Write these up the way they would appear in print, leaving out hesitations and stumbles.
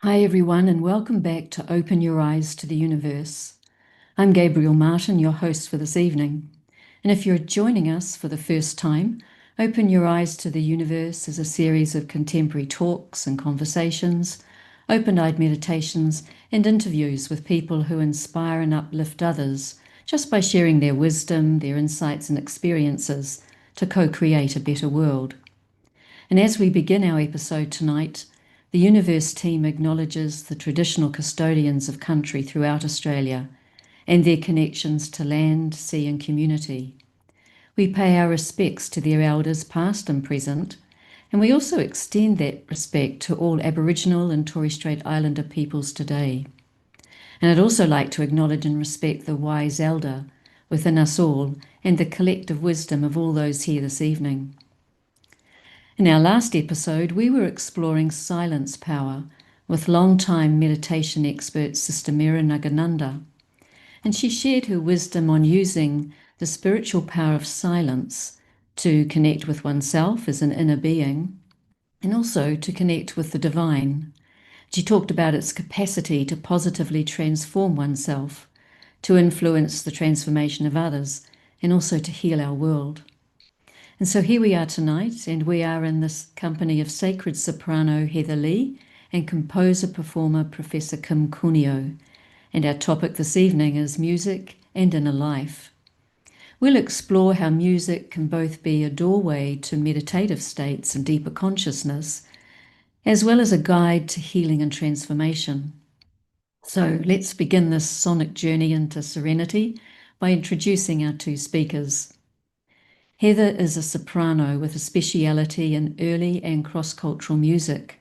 Hi, everyone, and welcome back to Open Your Eyes to the Universe. I'm Gabrielle Martin, your host for this evening. And if you're joining us for the first time, Open Your Eyes to the Universe is a series of contemporary talks and conversations, open-eyed meditations, and interviews with people who inspire and uplift others just by sharing their wisdom, their insights, and experiences to co-create a better world. And as we begin our episode tonight, the Youniverse team acknowledges the traditional custodians of country throughout Australia and their connections to land, sea, and community. We pay our respects to their elders, past and present, and we also extend that respect to all Aboriginal and Torres Strait Islander peoples today. And I'd also like to acknowledge and respect the wise elder within us all and the collective wisdom of all those here this evening. In our last episode, we were exploring silence power with long-time meditation expert Sister Mira Nagananda, and she shared her wisdom on using the spiritual power of silence to connect with oneself as an inner being and also to connect with the divine. She talked about its capacity to positively transform oneself, to influence the transformation of others, and also to heal our world. And so here we are tonight, and we are in this company of sacred soprano Heather Lee and composer-performer Professor Kim Cunio. And our topic this evening is music and inner life. We'll explore how music can both be a doorway to meditative states and deeper consciousness, as well as a guide to healing and transformation. So let's begin this sonic journey into serenity by introducing our two speakers. Heather is a soprano with a speciality in early and cross-cultural music.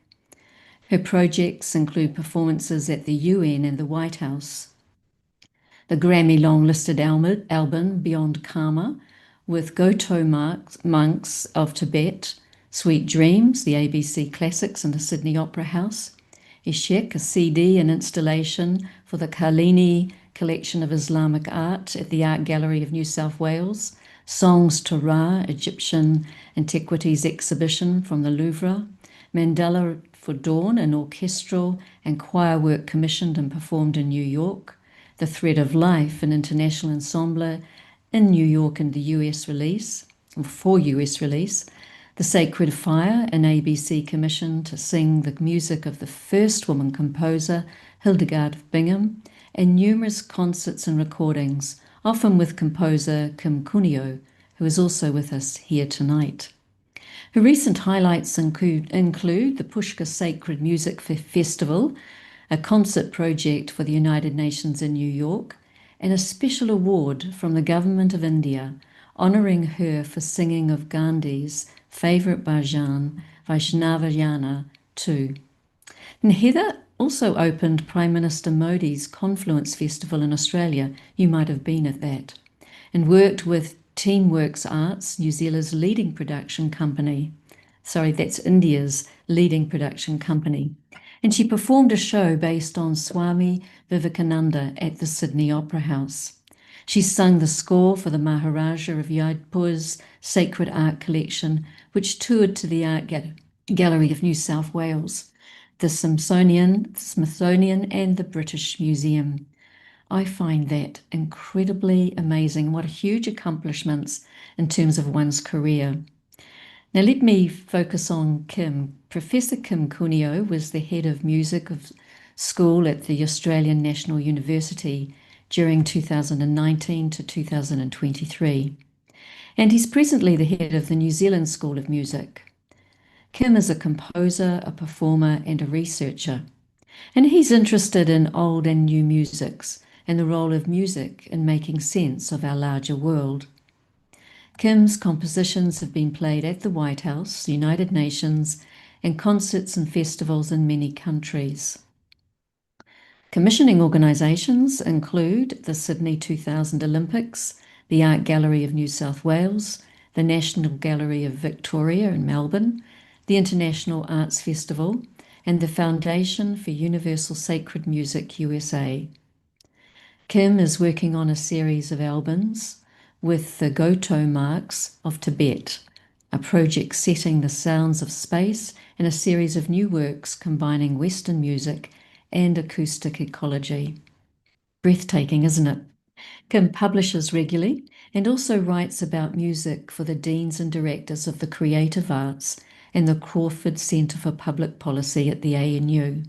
Her projects include performances at the UN and the White House, the Grammy long-listed album Beyond Karma with Goto monks of Tibet, Sweet Dreams, the ABC Classics and the Sydney Opera House, Ishek, a CD and installation for the Kalini collection of Islamic art at the Art Gallery of New South Wales, Songs to Ra, Egyptian Antiquities exhibition from the Louvre, Mandela for Dawn, an orchestral and choir work commissioned and performed in New York, The Thread of Life, an international ensemble in New York and the US release, or for US release, The Sacred Fire, an ABC commission to sing the music of the first woman composer, Hildegard of Bingham, and numerous concerts and recordings, often with composer Kim Cunio, who is also with us here tonight. Her recent highlights include the Pushkar Sacred Music Festival, a concert project for the United Nations in New York, and a special award from the Government of India honouring her for singing of Gandhi's favourite bhajan, Vaishnavayana 2. And Heather also opened Prime Minister Modi's Confluence Festival in Australia. You might have been at that. And worked with Teamworks Arts, New Zealand's leading production company. Sorry, that's India's leading production company. And she performed a show based on Swami Vivekananda at the Sydney Opera House. She sung the score for the Maharaja of Jaipur's Sacred Art Collection, which toured to the Art Gallery of New South Wales, the Smithsonian and the British Museum. I find that incredibly amazing. What huge accomplishments in terms of one's career. Now let me focus on Kim. Professor Kim Cunio was the head of music of school at the Australian National University during 2019 to 2023. And he's presently the head of the New Zealand School of Music. Kim is a composer, a performer, and a researcher. And he's interested in old and new musics and the role of music in making sense of our larger world. Kim's compositions have been played at the White House, the United Nations, and concerts and festivals in many countries. Commissioning organisations include the Sydney 2000 Olympics, the Art Gallery of New South Wales, the National Gallery of Victoria in Melbourne, the International Arts Festival, and the Foundation for Universal Sacred Music USA. Kim is working on a series of albums with the Goto monks of Tibet, a project setting the sounds of space in a series of new works combining Western music and acoustic ecology. Breathtaking, isn't it? Kim publishes regularly and also writes about music for the deans and directors of the creative arts and the Crawford Centre for Public Policy at the ANU.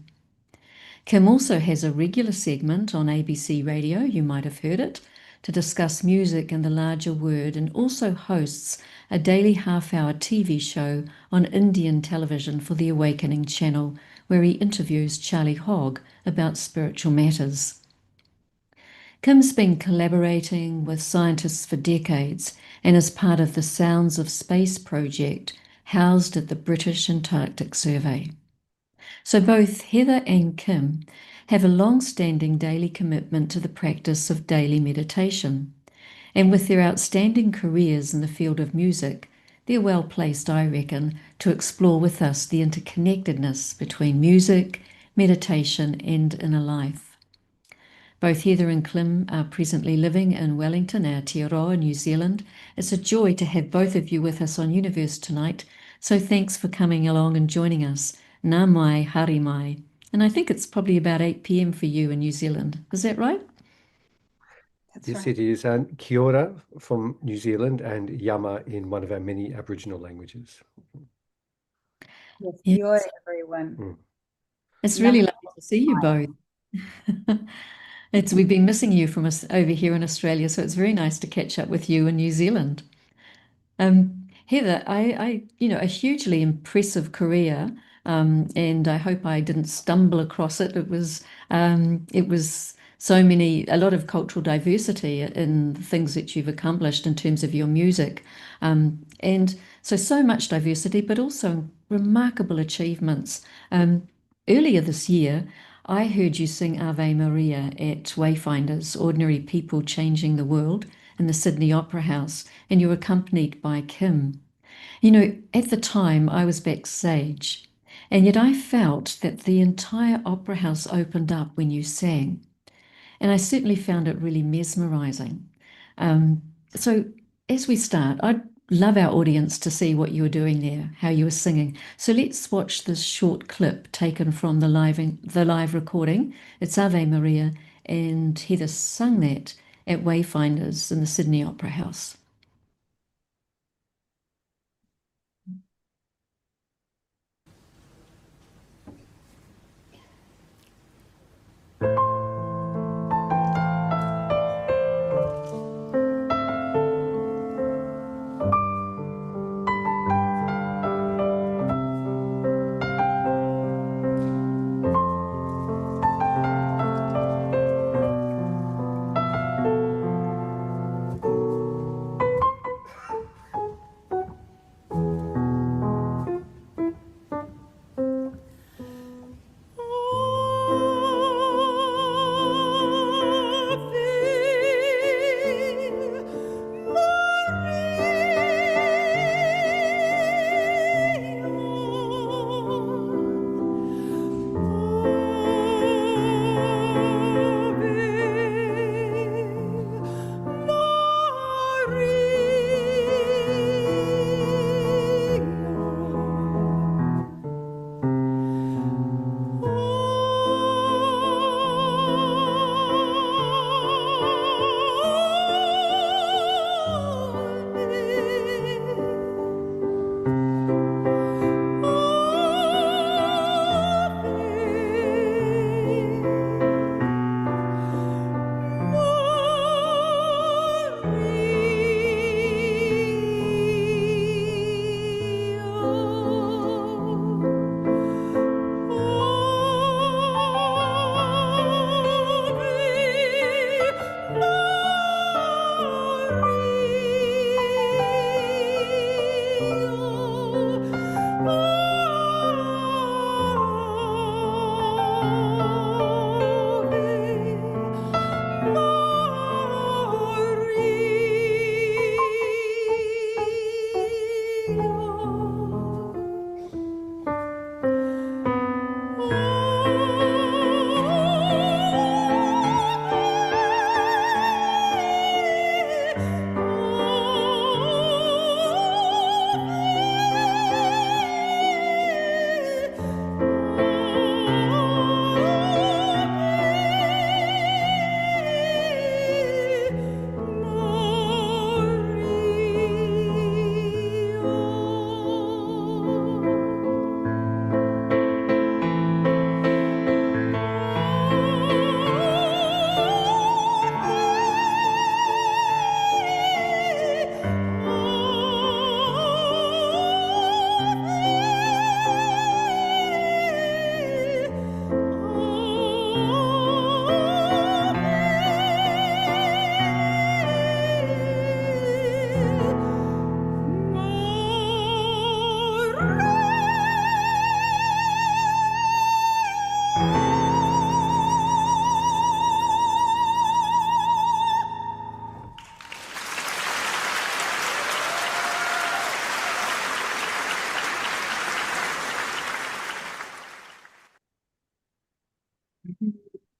Kim also has a regular segment on ABC Radio, you might have heard it, to discuss music and the larger word, and also hosts a daily half-hour TV show on Indian television for the Awakening channel, where he interviews Charlie Hogg about spiritual matters. Kim's been collaborating with scientists for decades and is part of the Sounds of Space project housed at the British Antarctic Survey. So both Heather and Kim have a long-standing daily commitment to the practice of daily meditation. And with their outstanding careers in the field of music, they're well placed, I reckon, to explore with us the interconnectedness between music, meditation, and inner life. Both Heather and Kim are presently living in Wellington, Aotearoa, New Zealand. It's a joy to have both of you with us on Youniverse tonight. So thanks for coming along and joining us. Nā mai, haere mai. And I think it's probably about 8 p.m. for you in New Zealand. Is that right? That's yes, right. It is. And kia ora from New Zealand and yama in one of our many Aboriginal languages. Yes, kia ora, everyone. It's really lovely to see you both. We've been missing you from us over here in Australia, so it's very nice to catch up with you in New Zealand. Heather, a hugely impressive career, and I hope I didn't stumble across it. It was a lot of cultural diversity in the things that you've accomplished in terms of your music, and so much diversity, but also remarkable achievements. Earlier this year, I heard you sing Ave Maria at Wayfinders, Ordinary People Changing the World, in the Sydney Opera House, and you were accompanied by Kim. At the time I was backstage, and yet I felt that the entire opera house opened up when you sang. And I certainly found it really mesmerizing. So as we start, I'd love our audience to see what you were doing there, how you were singing. So let's watch this short clip taken from the live recording. It's Ave Maria, and Heather sung that at Wayfinders in the Sydney Opera House.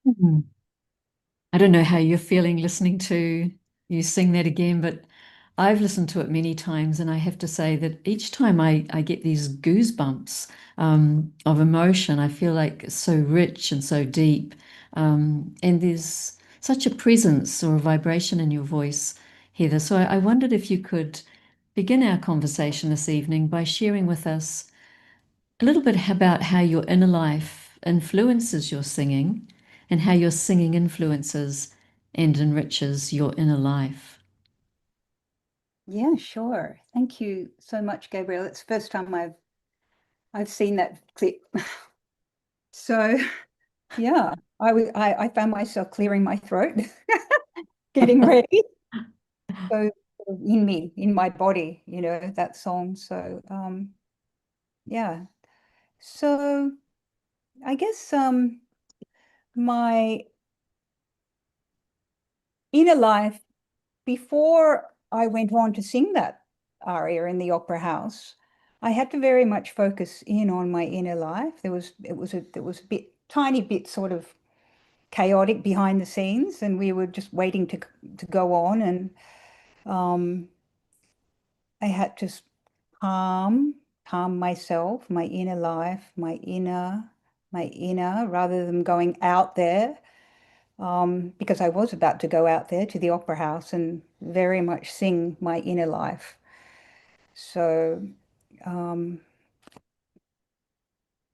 Mhm. I don't know how you're feeling listening to you sing that again, but I've listened to it many times, and I have to say that each time I get these goosebumps of emotion. I feel like it's so rich and so deep. And there's such a presence or a vibration in your voice, Heather. So I wondered if you could begin our conversation this evening by sharing with us a little bit about how your inner life influences your singing and how your singing influences and enriches your inner life. Yeah, sure. Thank you so much, Gabrielle. It's the first time I've seen that clip. So yeah, I found myself clearing my throat, getting ready. So sort of in me, in my body, that song. So yeah. So I guess my inner life before I went on to sing that aria in the opera house, I had to very much focus in on my inner life. There was a bit tiny bit sort of chaotic behind the scenes, and we were just waiting to go on, and I had to calm myself, my inner life, my inner, rather than going out there, because I was about to go out there to the opera house and very much sing my inner life. So um,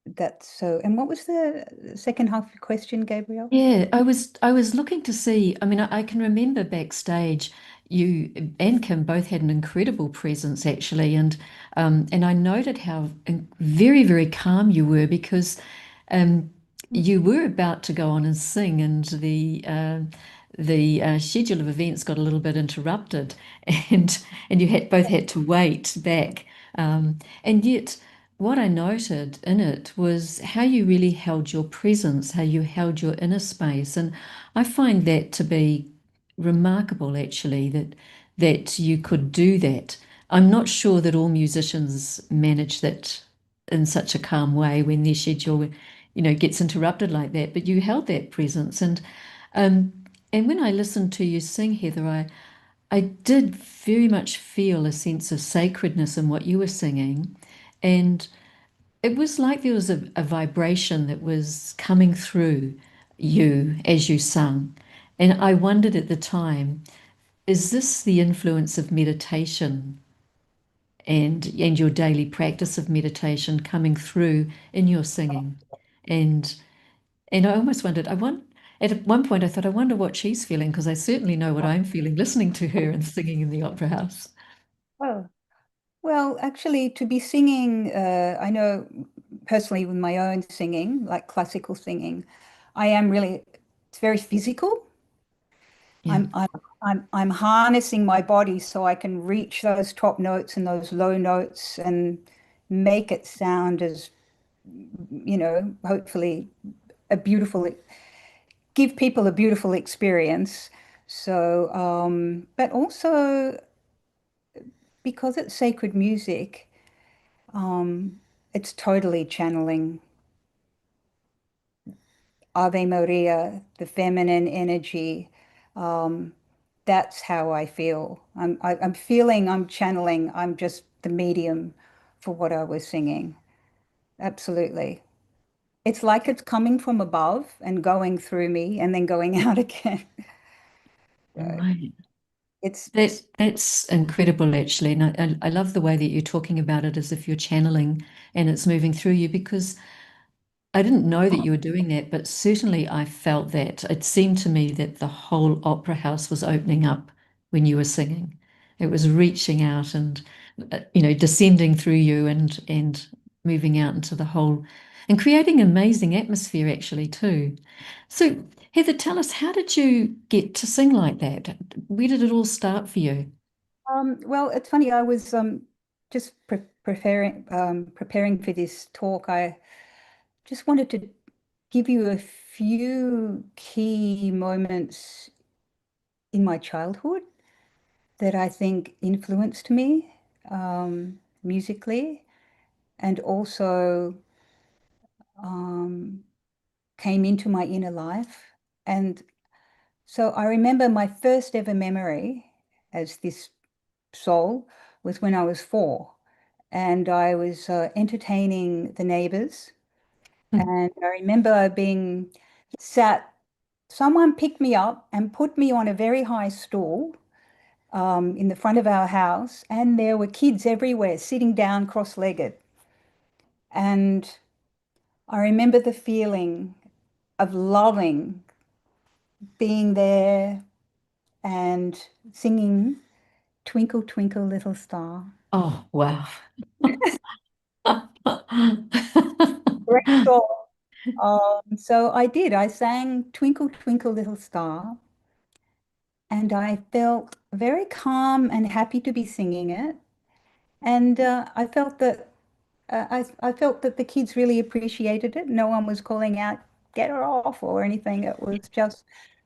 that's so. And what was the second half of the question, Gabrielle? Yeah, I was looking to see. I mean, I can remember backstage, you and Kim both had an incredible presence actually, and I noted how very, very calm you were because um, you were about to go on and sing, and the schedule of events got a little bit interrupted, and you had both had to wait back, and yet. What I noted in it was how you really held your presence, how you held your inner space. And I find that to be remarkable, actually, that you could do that. I'm not sure that all musicians manage that in such a calm way when their schedule, gets interrupted like that. But you held that presence. Um, and when I listened to you sing, Heather, I did very much feel a sense of sacredness in what you were singing. And it was like there was a vibration that was coming through you as you sung. And I wondered at the time, is this the influence of meditation and your daily practice of meditation coming through in your singing? And and I almost wondered, at one point I thought, I wonder what she's feeling, because I certainly know what I'm feeling listening to her and singing in the opera house. Oh, well, actually, to be singing, I know personally with my own singing, like classical singing, I am really, it's very physical. Yeah. I'm harnessing my body so I can reach those top notes and those low notes and make it sound as, hopefully a beautiful, give people a beautiful experience. So, but also because it's sacred music, it's totally channeling Ave Maria, the feminine energy. Um, that's how I feel. I'm feeling, I'm channeling, I'm just the medium for what I was singing. Absolutely. It's like it's coming from above and going through me and then going out again. So Right. it's That's incredible, actually. And I love the way that you're talking about it as if you're channeling and it's moving through you, because I didn't know that you were doing that, but certainly I felt that. It seemed to me that the whole opera house was opening up when you were singing. It was reaching out and, descending through you and moving out into the whole and creating an amazing atmosphere, actually, too. So, Heather, tell us, how did you get to sing like that? Where did it all start for you? well, it's funny. I was just preparing for this talk. I just wanted to give you a few key moments in my childhood that I think influenced me musically, and also came into my inner life. And so I remember my first ever memory as this soul was when I was 4. And I was entertaining the neighbors. And I remember being sat, someone picked me up and put me on a very high stool in the front of our house. And there were kids everywhere sitting down cross-legged. And I remember the feeling of loving being there and singing Twinkle, Twinkle, Little Star. Oh, wow. Great song. So I did. I sang Twinkle, Twinkle, Little Star, and I felt very calm and happy to be singing it. And I felt that I felt that the kids really appreciated it. No one was calling out, "Get her off" or anything. It was just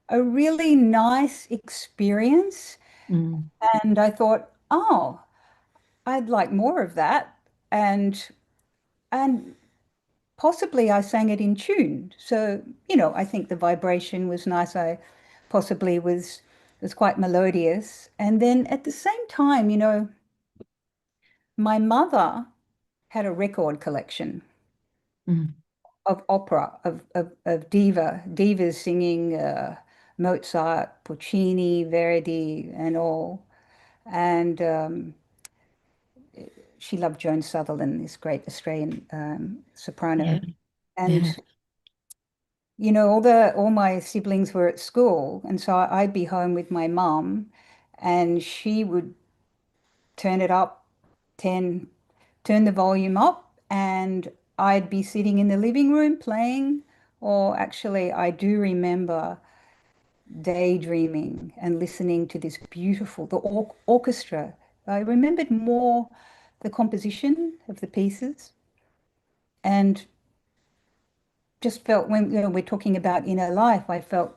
a really nice experience. Mm. And I thought, oh, I'd like more of that. And possibly I sang it in tune. So, I think the vibration was nice. I possibly was quite melodious. And then at the same time, my mother had a record collection Mm. of opera, of divas singing Mozart, Puccini, Verdi, and all. And she loved Joan Sutherland, this great Australian soprano. Yeah, yeah. And all my siblings were at school, and so I'd be home with my mum, and she would turn it up, turn the volume up, and I'd be sitting in the living room playing, or actually, I do remember daydreaming and listening to this beautiful, the orchestra. I remembered more the composition of the pieces and just felt when we're talking about inner life, I felt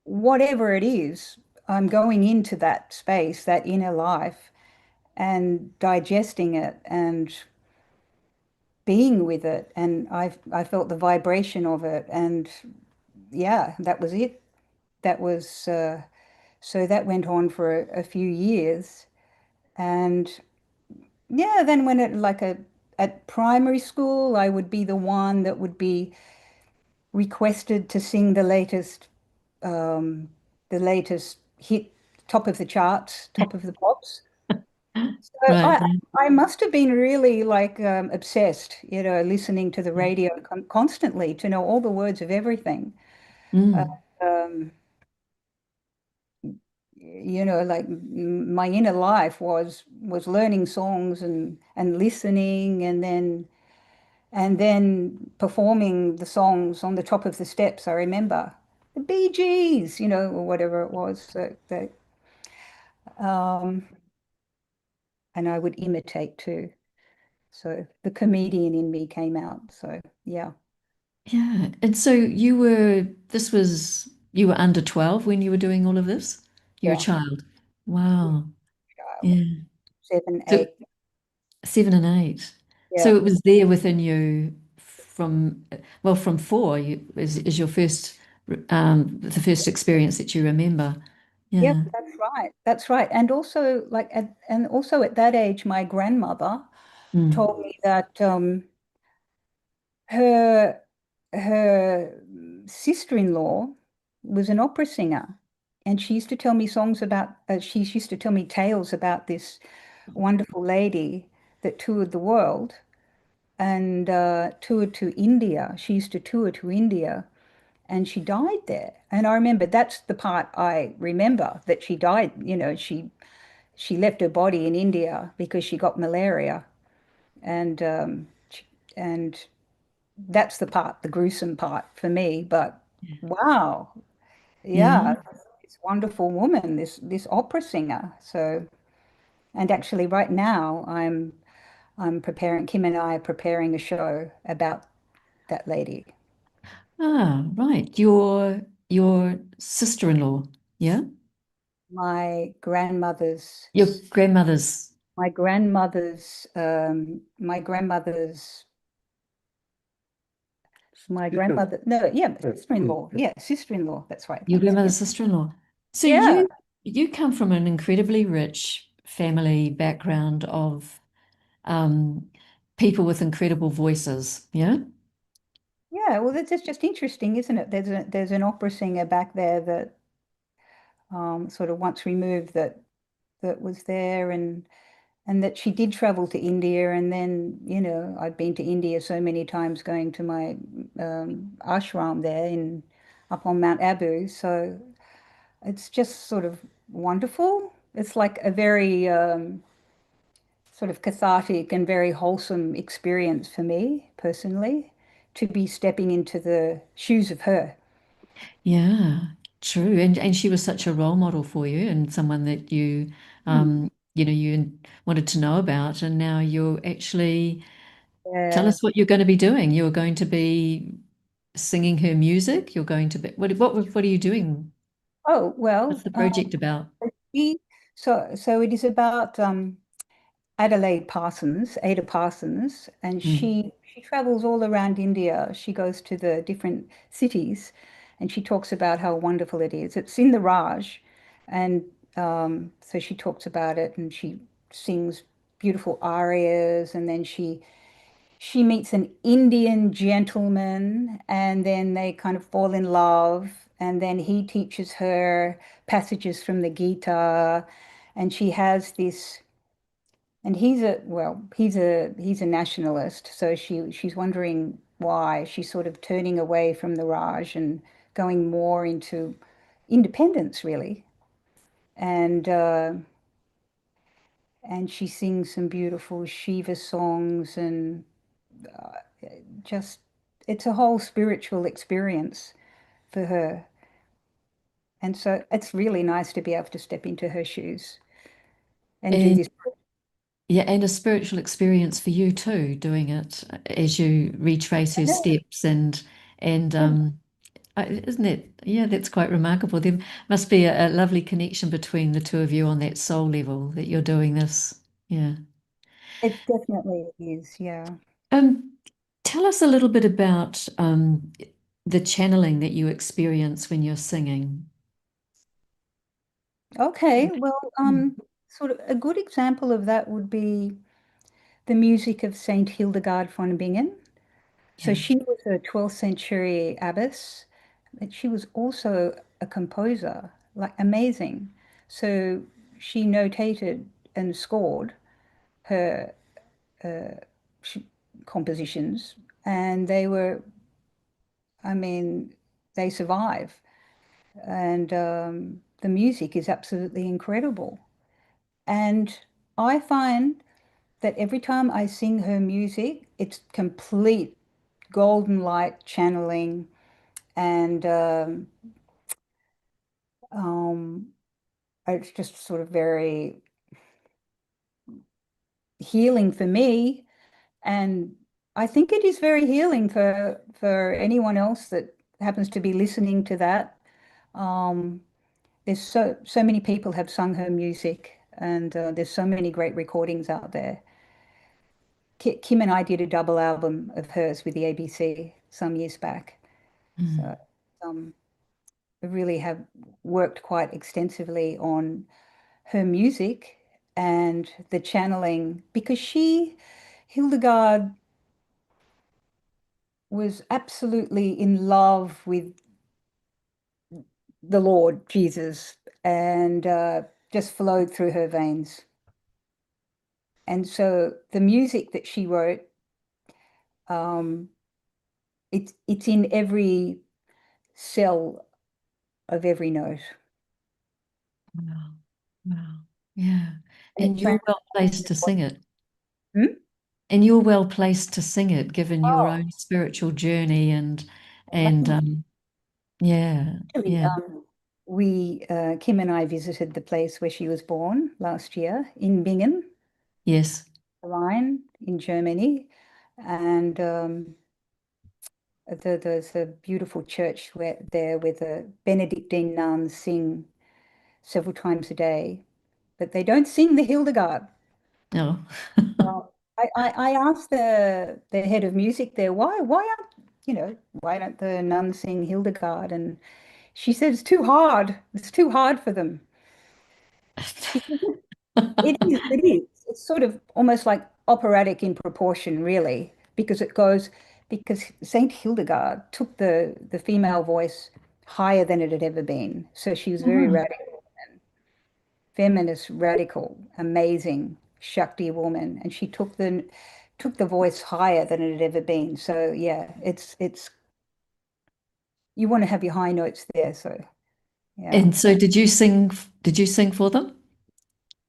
whatever it is, I'm going into that space, that inner life, and digesting it and being with it. And I felt the vibration of it. And yeah, that was it. That was so that went on for a few years. And yeah, then when it like a at primary school, I would be the one that would be requested to sing um, the latest hit, top of the charts, top of the pops. So Right. I must have been really like obsessed, listening to the radio constantly to know all the words of everything. Uh, Mm. um, like my inner life was learning songs and listening and then performing the songs on the top of the steps. I remember the Bee Gees, or whatever it was that um, and I would imitate too. So the comedian in me came out. So yeah, Yeah. And so you were under 12 when you were doing all of this? You were a yeah, child. Wow. child, Yeah. 7, So 8, 7 and 8. yeah. So it was there within you from 4 is your first the first experience that you remember. Yep, Yeah. that's right. That's right. And also at that age, my grandmother Mm. told me that her her sister-in-law was an opera singer, and she used to tell me she used to tell me tales about this wonderful lady that toured the world and toured to India. She used to tour to India, and she died there. And I remember that's the part I remember, that she died. She left her body in India because she got malaria, and and that's the part, the gruesome part for me. But wow, Yeah. yeah, this wonderful woman, this opera singer. So, and actually, right now, I'm preparing. Kim and I are preparing a show about that lady. Ah, right. Your sister-in-law. Yeah. My grandmother's, Your grandmother's. my grandmother's my grandmother. No, yeah, sister-in-law. Yeah. Yeah, sister-in-law. That's right. Your Thanks. Yeah. grandmother's sister-in-law. So Yeah. you come from an incredibly rich family background of um, people with incredible voices. Yeah. Yeah, well, that's just interesting, isn't it? There's an opera singer back there that sort of once removed that was there, and that she did travel to India, and then I've been to India so many times going to my ashram there in up on Mount Abu. So it's just sort of wonderful. It's like a very sort of cathartic and very wholesome experience for me personally to be stepping into the shoes of her. Yeah, true. And she was such a role model for you and someone that Hmm. you wanted to know about. And now you're actually tell Yeah. us what you're going to be doing. You're going to be singing her music. You're going to be what are you doing? Oh, What's well, the project about? she, so it is about Ada Parsons, and Mm. she travels all around India. She goes to the different cities, and she talks about how wonderful it is. It's in the Raj, and so she talks about it, and she sings beautiful arias, and then she meets an Indian gentleman, and then they kind of fall in love, and then he teaches her passages from the Gita, and she has this. And he's a nationalist, so she's wondering why she's sort of turning away from the Raj and going more into independence, really. And and she sings some beautiful Shiva songs, and just it's a whole spiritual experience for her. And so it's really nice to be able to step into her shoes and do And this. yeah, and a spiritual experience for you too, doing it as you retrace her steps and isn't it? Yeah, that's quite remarkable. There must be a lovely connection between the two of you on that soul level that you're doing this. Yeah. It definitely is, yeah. Um, Tell us a little bit about the channeling that you experience when you're singing. Okay, well, Mm. sort of a good example of that would be the music of Saint Hildegard von Bingen. So Yeah. she was a 12th century abbess, but she was also a composer, like amazing. So she notated and scored her uh, sh compositions, and they were, I mean, they survive. And the music is absolutely incredible. And I find that every time I sing her music, it's complete golden light channeling, and um, it's just sort of very healing for me. And I think it is very healing for anyone else that happens to be listening to that. Um, there's so many people have sung her music, and there's so many great recordings out there. Kim and I did a double album of hers with the ABC some years back. Mm. So um, we really have worked quite extensively on her music and the channeling because Hildegard, was absolutely in love with the Lord Jesus, and just flowed through her veins. And so the music that she wrote, um, it's in every cell of every note. Wow. Wow. Yeah. And it And you're well transforms placed the to body. sing it. Hmm? And you're well placed to sing it, given your Oh, own spiritual journey and lucky. yeah, Actually, yeah, we Kim and I visited the place where she was born last year in Bingen, yes. the Rhine in Germany, and there's a beautiful church where the Benedictine nuns sing several times a day, but they don't sing the Hildegard. No. I asked the head of music there, why aren't why don't the nuns sing Hildegard? And she said, it's too hard. It's too hard for them. It is, it is. It's sort of almost like operatic in proportion, really, because Saint Hildegard took the female voice higher than it had ever been. So she was very Mhm. radical, feminist, radical, amazing Shakti woman, and she took the voice higher than it had ever been. So yeah, it's you want to have your high notes there. So yeah, And so did you sing for them?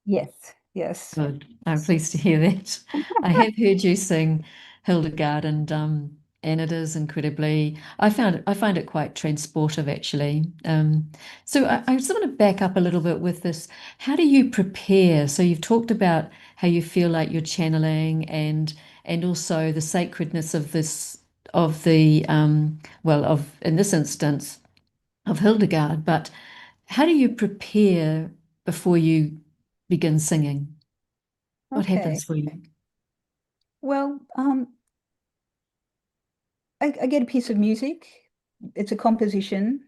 yes, yes. Good. I'm pleased to hear that. I have heard you sing Hildegard, and it is incredibly. I find it quite transportive, actually. So I just want to back up a little bit with this. How do you prepare? So you've talked about how you feel like you're channeling, and also the sacredness of this of the well, of in this instance of Hildegard. But how do you prepare before you begin singing? What Okay. happens for you? Well, I get a piece of music. It's a composition.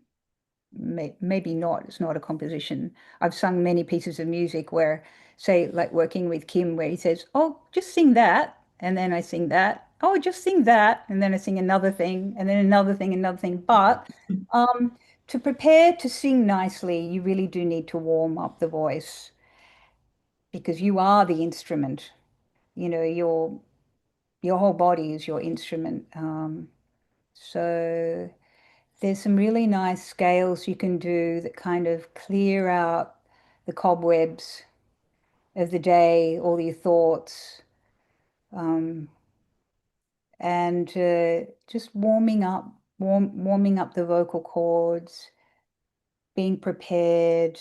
Maybe not. It's not a composition. I've sung many pieces of music where, say, like working with Kim, where he says, "Oh, just sing that," and then I sing that. "Oh, just sing that," and then I sing another thing, and then another thing, another thing. But to prepare to sing nicely, you really do need to warm up the voice because you are the instrument. Your whole body is your instrument. So there's some really nice scales you can do that kind of clear out the cobwebs of the day, all your thoughts, um, and just warming up the vocal cords, being prepared,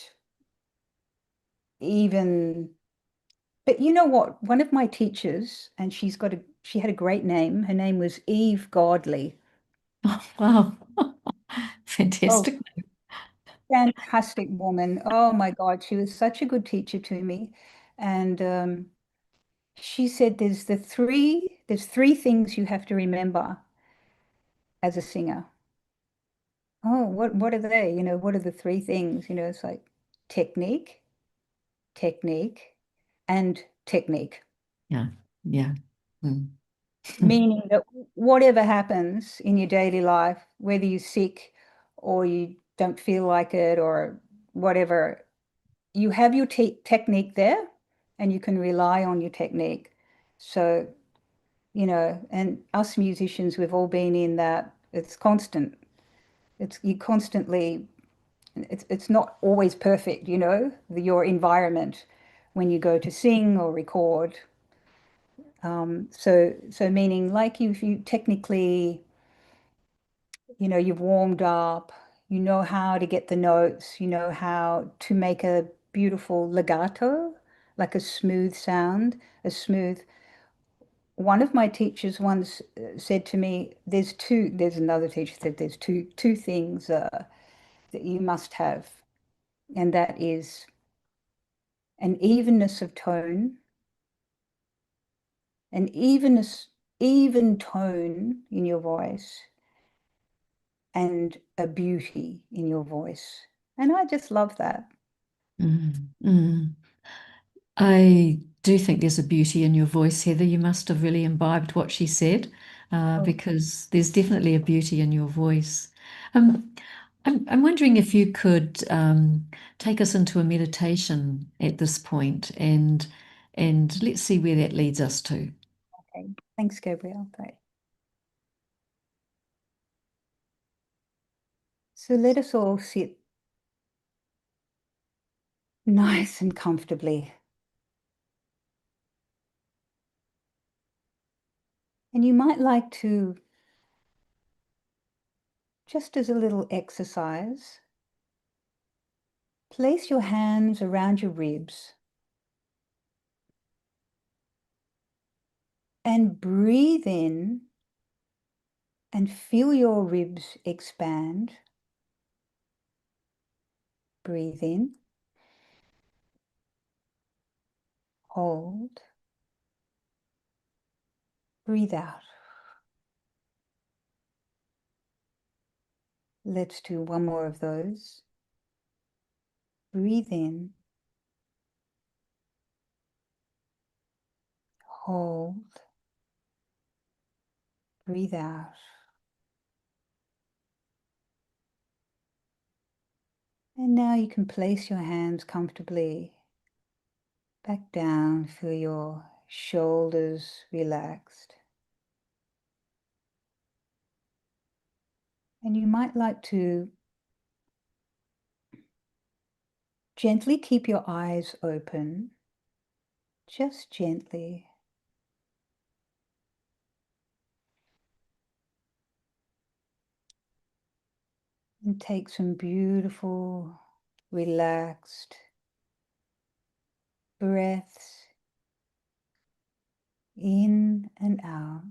even. But you know what? One of my teachers, and she had a great name. Her name was Eve Godley. Oh, wow. Oh, Fantastic. fantastic woman. Oh my God, she was such a good teacher to me. And she said there's three things you have to remember as a singer. Oh, what are they? What are the three things? It's like technique, technique, and technique. Yeah. Yeah. Mm. Meaning that whatever happens in your daily life, whether you're sick or you don't feel like it or whatever, you have your technique there and you can rely on your technique. So, and us musicians, we've all been in that. It's constant. It's not always perfect, your environment when you go to sing or record. So meaning like if you technically, you've warmed up, you know how to get the notes, you know how to make a beautiful legato, like a smooth sound, a smooth. One of my teachers once said to me, there's another teacher said there's two things that you must have, and that is an evenness of tone, an even tone in your voice, and a beauty in your voice. And I just love that. Mm. Mm. I do think there's a beauty in your voice, Heather. You must have really imbibed what she said, Oh, because there's definitely a beauty in your voice. Um, I'm wondering if you could take us into a meditation at this point, and let's see where that leads us to. okay. Thanks, Gabrielle. Bye. So let us all sit nice and comfortably. And you might like to, just as a little exercise, place your hands around your ribs and breathe in and feel your ribs expand. Breathe in, hold, breathe out. Let's do one more of those. Breathe in. Hold. Breathe out. And now you can place your hands comfortably back down, feel your shoulders relaxed. And you might like to gently keep your eyes open, just gently. And take some beautiful, relaxed breaths in and out.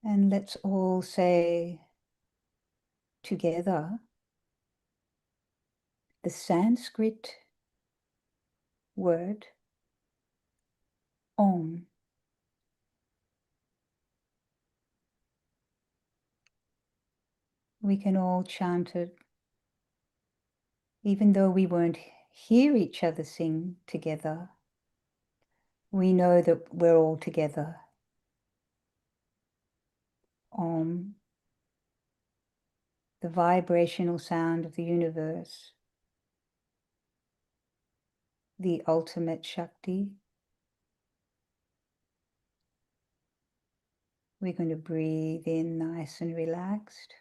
And let's all say together the Sanskrit word Om. We can all chant it, even though we won't hear each other sing together. We know that we're all together. Om, the vibrational sound of the universe, the ultimate Shakti. We're going to breathe in nice and relaxed.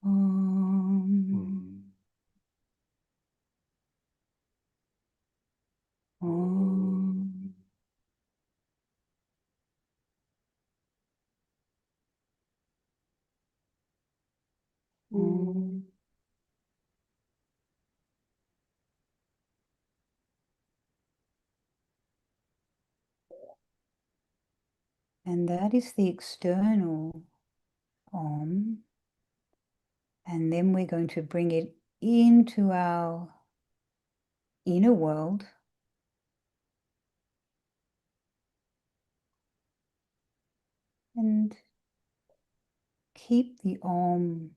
Om. Om. Om. And that is the external Om. And then we're going to bring it into our inner world. And keep the Om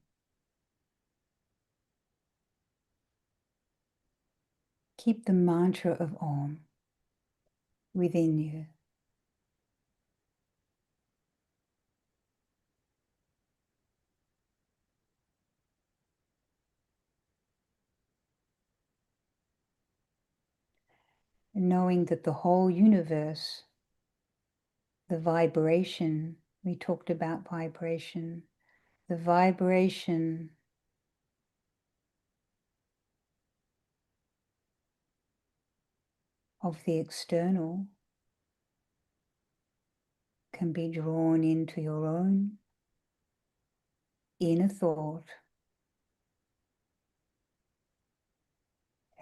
keep the mantra of Om within you. And knowing that the whole universe, the vibration, we talked about vibration, the vibration of the external can be drawn into your own inner thought,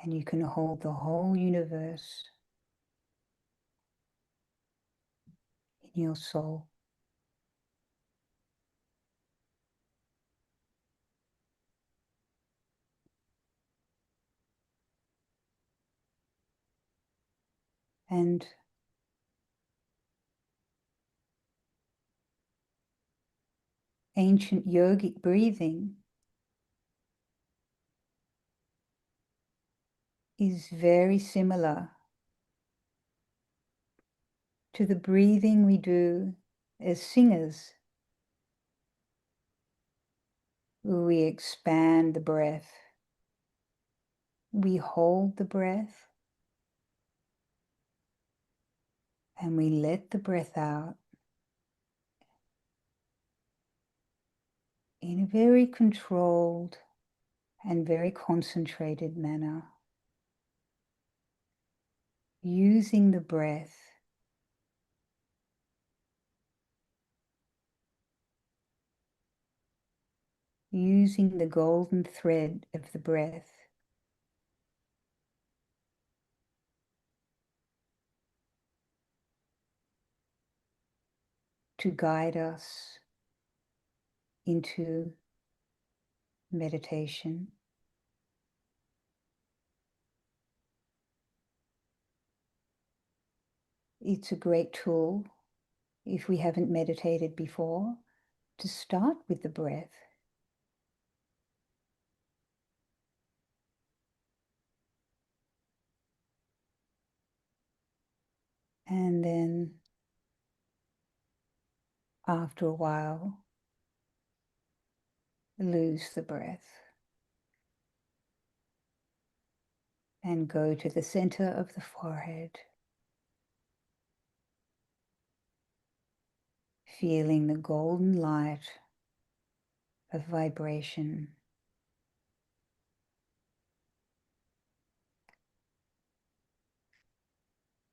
and you can hold the whole universe in your soul. And ancient yogic breathing is very similar to the breathing we do as singers. We expand the breath. We hold the breath. And we let the breath out in a very controlled and very concentrated manner, using the breath using the golden thread of the breath to guide us into meditation. It's a great tool, if we haven't meditated before, to start with the breath. And then after a while, lose the breath and go to the center of the forehead, feeling the golden light of vibration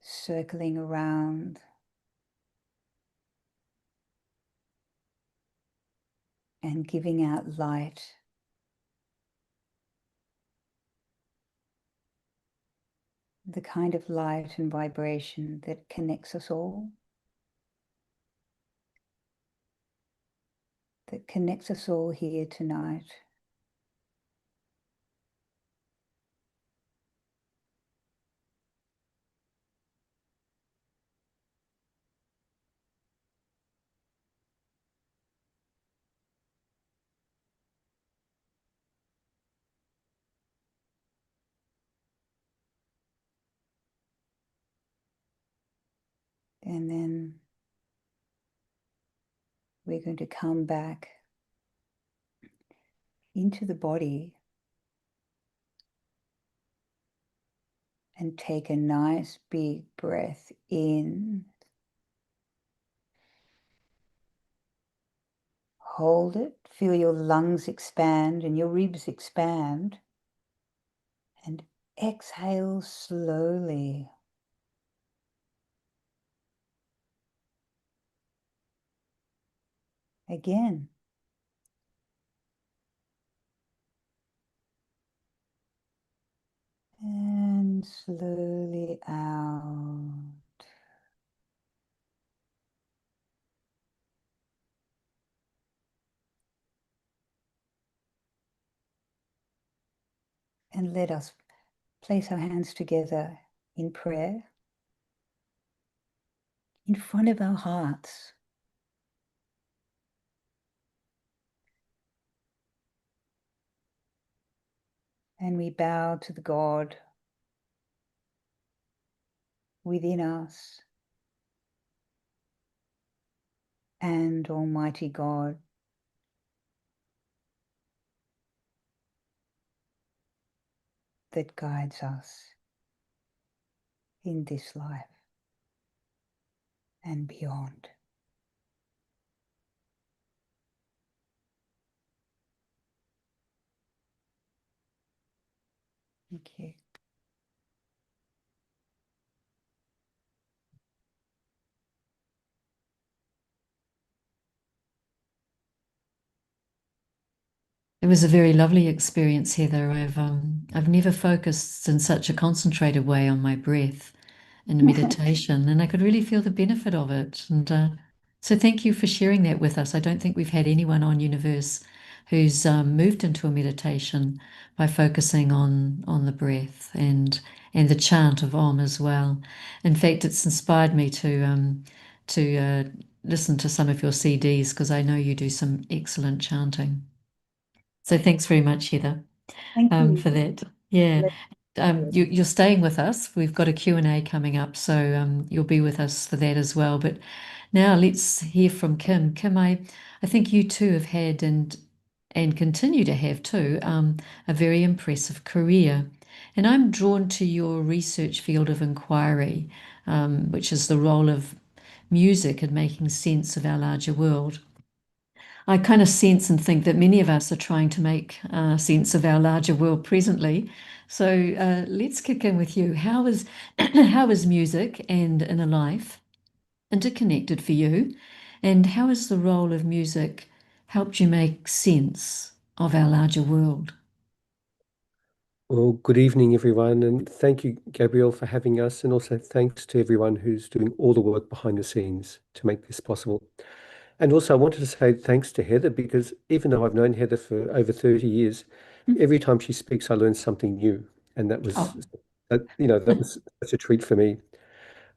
circling around and giving out light, the kind of light and vibration that connects us all, here tonight. And then we're going to come back into the body and take a nice big breath in. Hold it, feel your lungs expand and your ribs expand, and exhale slowly. Again. And slowly out. And let us place our hands together in prayer in front of our hearts. And we bow to the God within us and Almighty God that guides us in this life and beyond. Thank you. It was a very lovely experience, Heather. I've never focused in such a concentrated way on my breath in meditation, and I could really feel the benefit of it. And so, thank you for sharing that with us. I don't think we've had anyone on Youniverse who's moved into a meditation by focusing on the breath and the chant of Om as well. In fact, it's inspired me to listen to some of your CDs because I know you do some excellent chanting. So thanks very much, Heather, Thank you. for that. Yeah. Let- You're staying with us. We've got a Q&A coming up, so you'll be with us for that as well. But now let's hear from Kim. Kim, I think you too have had and continue to have too a very impressive career. And I'm drawn to your research field of inquiry, which is the role of music in making sense of our larger world. I kind of sense and think that many of us are trying to make sense of our larger world presently. So let's kick in with you. How is how is music and inner life interconnected for you? And how has the role of music helped you make sense of our larger world? Well, good evening, everyone, and thank you, Gabrielle, for having us, and also thanks to everyone who's doing all the work behind the scenes to make this possible. And also, I wanted to say thanks to Heather because even though I've known Heather for over 30 years, every time she speaks, I learn something new, and Oh, that was such a treat for me.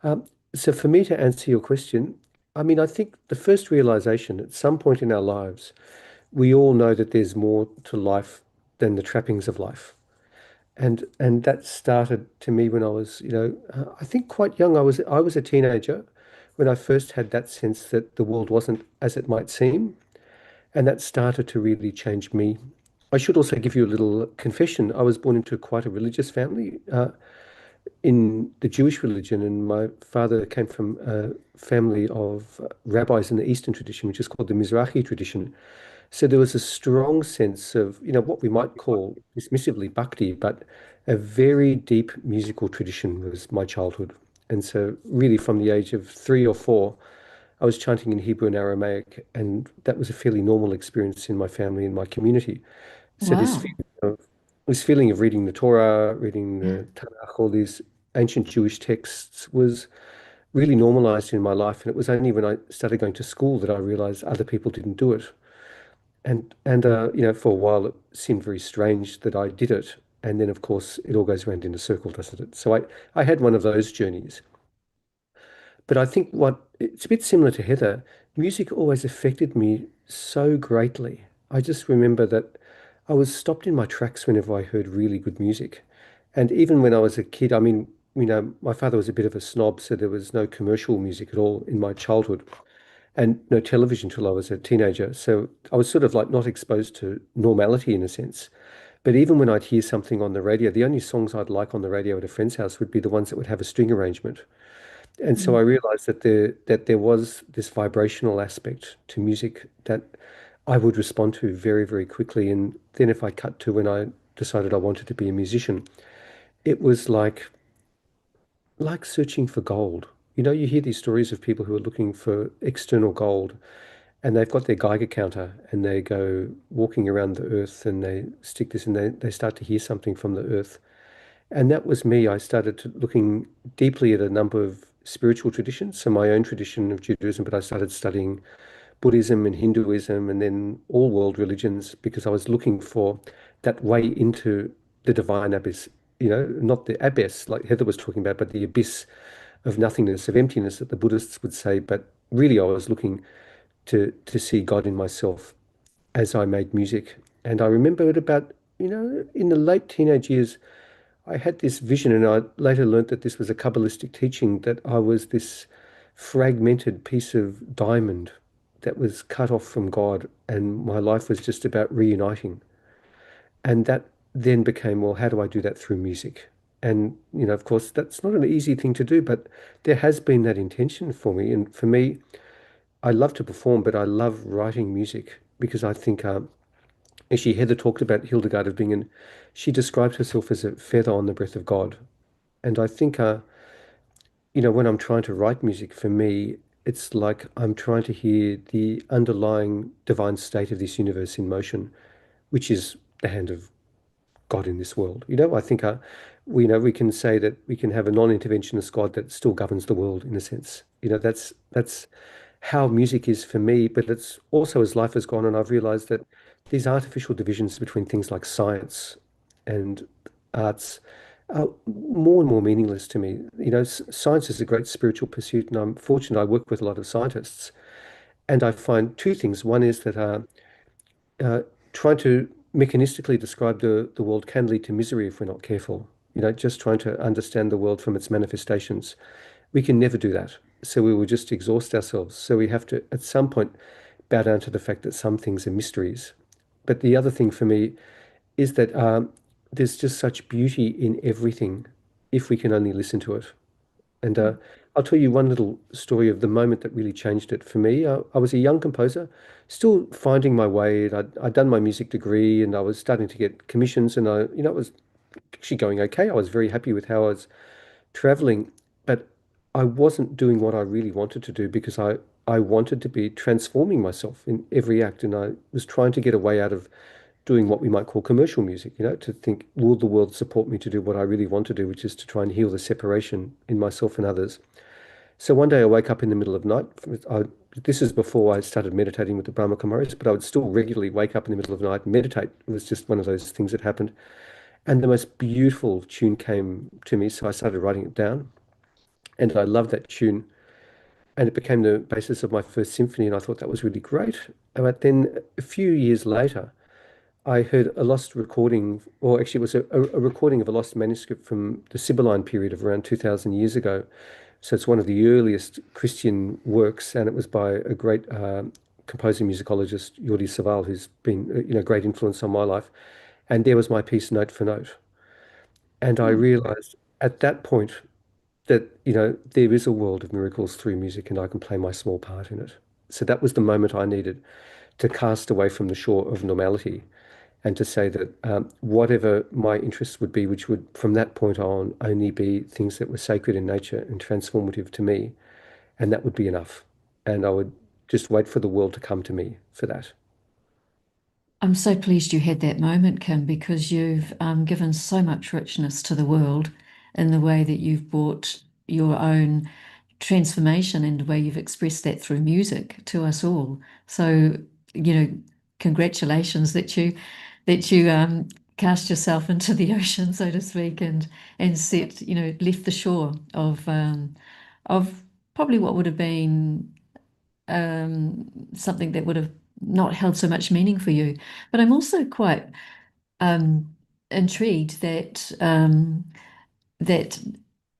Um, so, for me to answer your question, I mean, I think the first realization at some point in our lives, we all know that there's more to life than the trappings of life. And that started to me when I was, I think quite young. I was a teenager when I first had that sense that the world wasn't as it might seem, and that started to really change me. I should also give you a little confession. I was born into quite a religious family in the Jewish religion, and my father came from a family of rabbis in the Eastern tradition, which is called the Mizrahi tradition. So there was a strong sense of, what we might call dismissively bhakti, but a very deep musical tradition was my childhood. And so really from the age of 3 or 4, I was chanting in Hebrew and Aramaic, and that was a fairly normal experience in my family and my community. So wow. this feeling of reading the Torah, reading Yeah. the Tanakh, all these ancient Jewish texts was really normalized in my life. And it was only when I started going to school that I realized other people didn't do it. And for a while it seemed very strange that I did it. And then, of course, it all goes around in a circle, doesn't it? So I had one of those journeys. But I think what it's a bit similar to Heather, music always affected me so greatly. I just remember that I was stopped in my tracks whenever I heard really good music. And even when I was a kid, I mean, my father was a bit of a snob, so there was no commercial music at all in my childhood and no television till I was a teenager. So I was sort of like not exposed to normality in a sense. But even when I'd hear something on the radio, the only songs I'd like on the radio at a friend's house would be the ones that would have a string arrangement. And so I Mm. realized that there was this vibrational aspect to music that I would respond to very, very quickly. And then if I cut to when I decided I wanted to be a musician, it was like searching for gold. You hear these stories of people who are looking for external gold, and they've got their Geiger counter and they go walking around the earth and they stick this and they start to hear something from the earth. And that was me. I started looking deeply at a number of spiritual traditions. So my own tradition of Judaism, but I started studying Buddhism and Hinduism and then all world religions because I was looking for that way into the divine abyss, not the abyss like Heather was talking about, but the abyss of nothingness, of emptiness that the Buddhists would say. But really, I was looking to see God in myself as I made music. And I remember at about, in the late teenage years, I had this vision, and I later learnt that this was a Kabbalistic teaching that I was this fragmented piece of diamond that was cut off from God, and my life was just about reuniting. And that then became, well, how do I do that through music? And, of course, that's not an easy thing to do, but there has been that intention for me. And for me, I love to perform, but I love writing music because I think, actually, Heather talked about Hildegard of Bingen. She described herself as a feather on the breath of God. And I think, when I'm trying to write music, for me, it's like I'm trying to hear the underlying divine state of this universe in motion, which is the hand of God in this world. I think we can say that we can have a non-interventionist God that still governs the world in a sense. That's how music is for me, but it's also as life has gone on, I've realized that these artificial divisions between things like science and arts are more and more meaningless to me. Science is a great spiritual pursuit, and I'm fortunate I work with a lot of scientists, and I find two things. One is that uh, trying to mechanistically describe the world can lead to misery if we're not careful. Just trying to understand the world from its manifestations. We can never do that. So we will just exhaust ourselves. So we have to, at some point, bow down to the fact that some things are mysteries. But the other thing for me is that there's just such beauty in everything if we can only listen to it. And I'll tell you one little story of the moment that really changed it for me. I was a young composer, still finding my way. I'd done my music degree and I was starting to get commissions, and it was actually going okay. I was very happy with how I was traveling, but I wasn't doing what I really wanted to do because I wanted to be transforming myself in every act, and I was trying to get a way out of doing what we might call commercial music, to think, will the world support me to do what I really want to do, which is to try and heal the separation in myself and others. So one day I woke up in the middle of the night. This is before I started meditating with the Brahma Kumaris, but I would still regularly wake up in the middle of the night and meditate. It was just one of those things that happened. And the most beautiful tune came to me, so I started writing it down. And I loved that tune. And it became the basis of my first symphony, and I thought that was really great. But then a few years later, I heard a lost recording, or actually it was a recording of a lost manuscript from the Sibylline period of around 2,000 years ago. So it's one of the earliest Christian works, and it was by a great composer musicologist, Jordi Savall, who's been a great influence on my life. And there was my piece note for note. And I Hmm. realized at that point that, there is a world of miracles through music and I can play my small part in it. So that was the moment I needed to cast away from the shore of normality and to say that whatever my interests would be, which would from that point on only be things that were sacred in nature and transformative to me, and that would be enough. And I would just wait for the world to come to me for that. I'm so pleased you had that moment, Kim, because you've given so much richness to the world in the way that you've brought your own transformation and the way you've expressed that through music to us all. So, you know, congratulations that you cast yourself into the ocean, so to speak, and set, left the shore of probably what would have been something that would have not held so much meaning for you. But I'm also quite um, intrigued that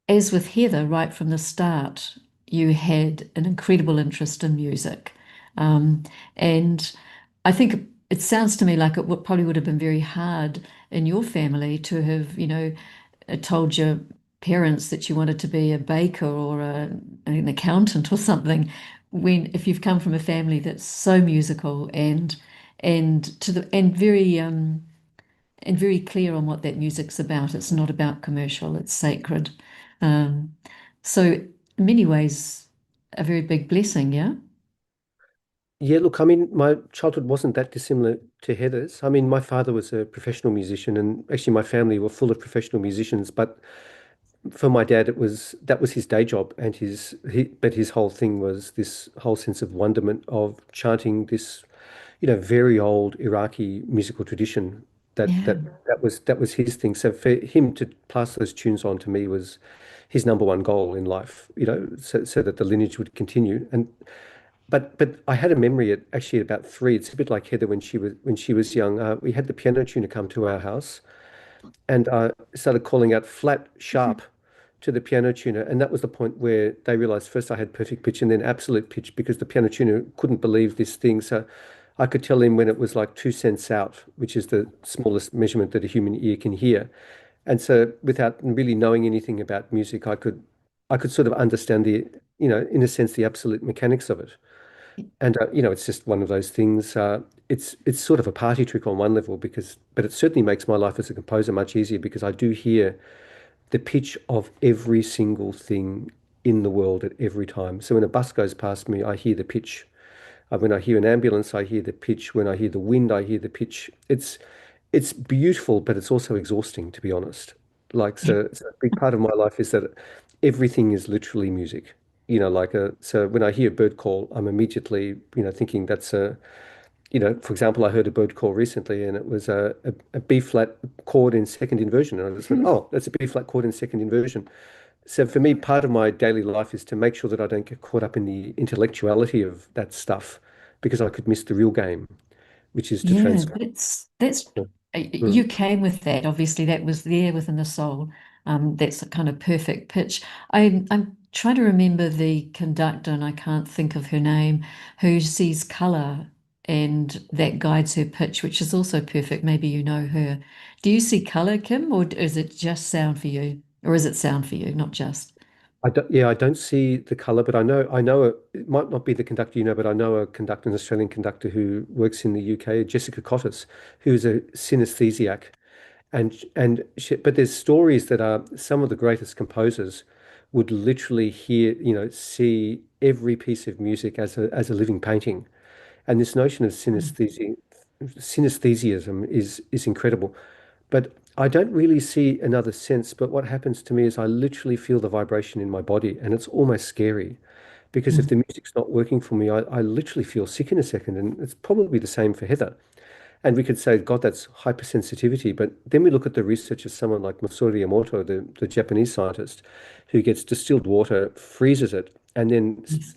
as with Heather, right from the start, you had an incredible interest in music, um, and I think it sounds to me like it probably would have been very hard in your family to have, told your parents that you wanted to be a baker or an accountant or something when if you've come from a family that's so musical and very clear on what that music's about. It's not about commercial, it's sacred. Um, so in many ways a very big blessing, yeah? Yeah, look, I mean, my childhood wasn't that dissimilar to Heather's. I mean, my father was a professional musician, and actually, my family were full of professional musicians. But for my dad, it was that was his day job, and but his whole thing was this whole sense of wonderment of chanting this, very old Iraqi musical tradition. That Yeah. that that was his thing. So for him to pass those tunes on to me was his number one goal in life. So that the lineage would continue. And but I had a memory at actually at about three. It's a bit like Heather when she was young. We had the piano tuner come to our house and started calling out flat, sharp to the piano tuner. And that was the point where they realized first I had perfect pitch and then absolute pitch because the piano tuner couldn't believe this thing. So I could tell him when it was like 2 cents out, which is the smallest measurement that a human ear can hear. And so without really knowing anything about music, I could sort of understand in a sense, the absolute mechanics of it. And it's just one of those things. It's sort of a party trick on one level but it certainly makes my life as a composer much easier because I do hear the pitch of every single thing in the world at every time. So when a bus goes past me, I hear the pitch. When I hear an ambulance, I hear the pitch. When I hear the wind, I hear the pitch. It's beautiful, but it's also exhausting, to be honest. Like, so a big part of my life is that everything is literally music. So when I hear a bird call, I'm immediately, thinking that's for example, I heard a bird call recently and it was a B flat chord in second inversion. And I just went, oh, that's a B flat chord in second inversion. So for me, part of my daily life is to make sure that I don't get caught up in the intellectuality of that stuff because I could miss the real game, which is to Yeah, transform. that's Mm. you came with that. Obviously, that was there within the soul. That's a kind of perfect pitch. I'm trying to remember the conductor, and I can't think of her name, who sees color and that guides her pitch, which is also perfect. Maybe you know her. Do you see color, Kim, or is it just sound for you? Or is it sound for you, not just? Yeah, I don't see the color, but I know it might not be the conductor, but I know a conductor, an Australian conductor who works in the UK, Jessica Cottis, who's a synesthesiac. But there's stories that are some of the greatest composers would literally hear, see every piece of music as a living painting. And this notion of synesthesia synesthesiism is incredible. But I don't really see another sense. But what happens to me is I literally feel the vibration in my body, and it's almost scary because if Mm. the music's not working for me, I literally feel sick in a second. And it's probably the same for Heather. And we could say, God, that's hypersensitivity. But then we look at the research of someone like Masaru Emoto, the Japanese scientist, who gets distilled water, freezes it, and Yes.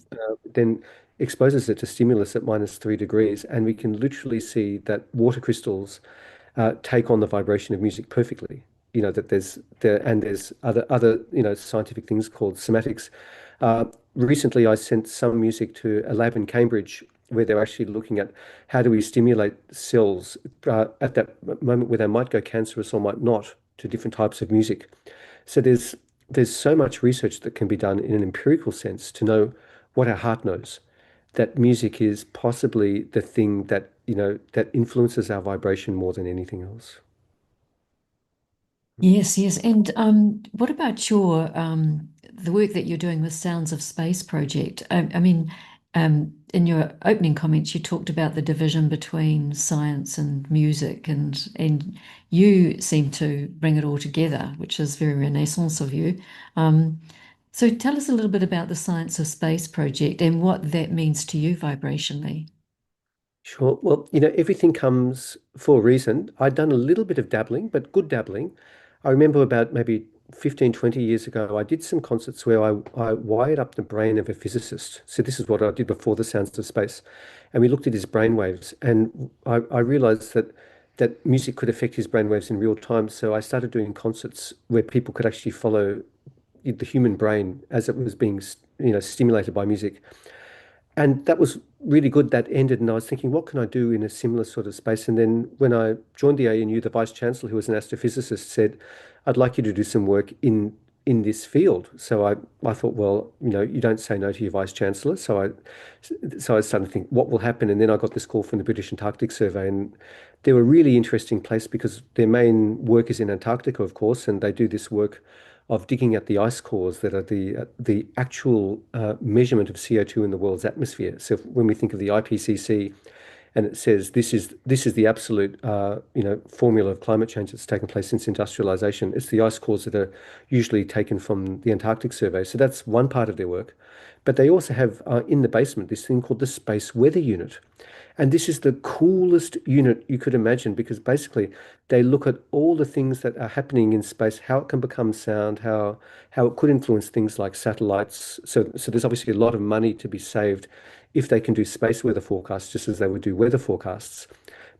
then exposes it to stimulus at -3 degrees. And we can literally see that water crystals take on the vibration of music perfectly. You know that there's other scientific things called somatics. Uh, Recently, I sent some music to a lab in Cambridge where they're actually looking at how do we stimulate cells at that moment where they might go cancerous or might not to different types of music. So there's so much research that can be done in an empirical sense to know what our heart knows, that music is possibly the thing that, that influences our vibration more than anything else. Yes, yes. And what about your the work that you're doing with Sounds of Space project? I mean, in your opening comments, you talked about the division between science and music, and you seem to bring it all together, which is very Renaissance of you. Um, so tell us a little bit about the Science of Space project and what that means to you vibrationally. Sure. Well, everything comes for a reason. I'd done a little bit of dabbling, but good dabbling. I remember about maybe 15, 20 years ago, I did some concerts where I wired up the brain of a physicist. So this is what I did before the Sounds of Space. And we looked at his brain waves, and I realized that music could affect his brain waves in real time. So I started doing concerts where people could actually follow the human brain as it was being, stimulated by music. And that was really good. That ended, and I was thinking, what can I do in a similar sort of space? And then when I joined the ANU, the vice chancellor, who was an astrophysicist, said, "I'd like you to do some work in this field." So I thought, well, you don't say no to your vice chancellor. So I started to think, what will happen? And then I got this call from the British Antarctic Survey, and they're a really interesting place because their main work is in Antarctica, of course, and they do this work of digging at the ice cores that are the actual measurement of CO2 in the world's atmosphere. So when we think of the IPCC and it says this is the absolute formula of climate change that's taken place since industrialization, it's the ice cores that are usually taken from the Antarctic Survey. So that's one part of their work. But they also have in the basement this thing called the Space Weather Unit. And this is the coolest unit you could imagine because basically they look at all the things that are happening in space, how it can become sound, how it could influence things like satellites. So there's obviously a lot of money to be saved if they can do space weather forecasts just as they would do weather forecasts.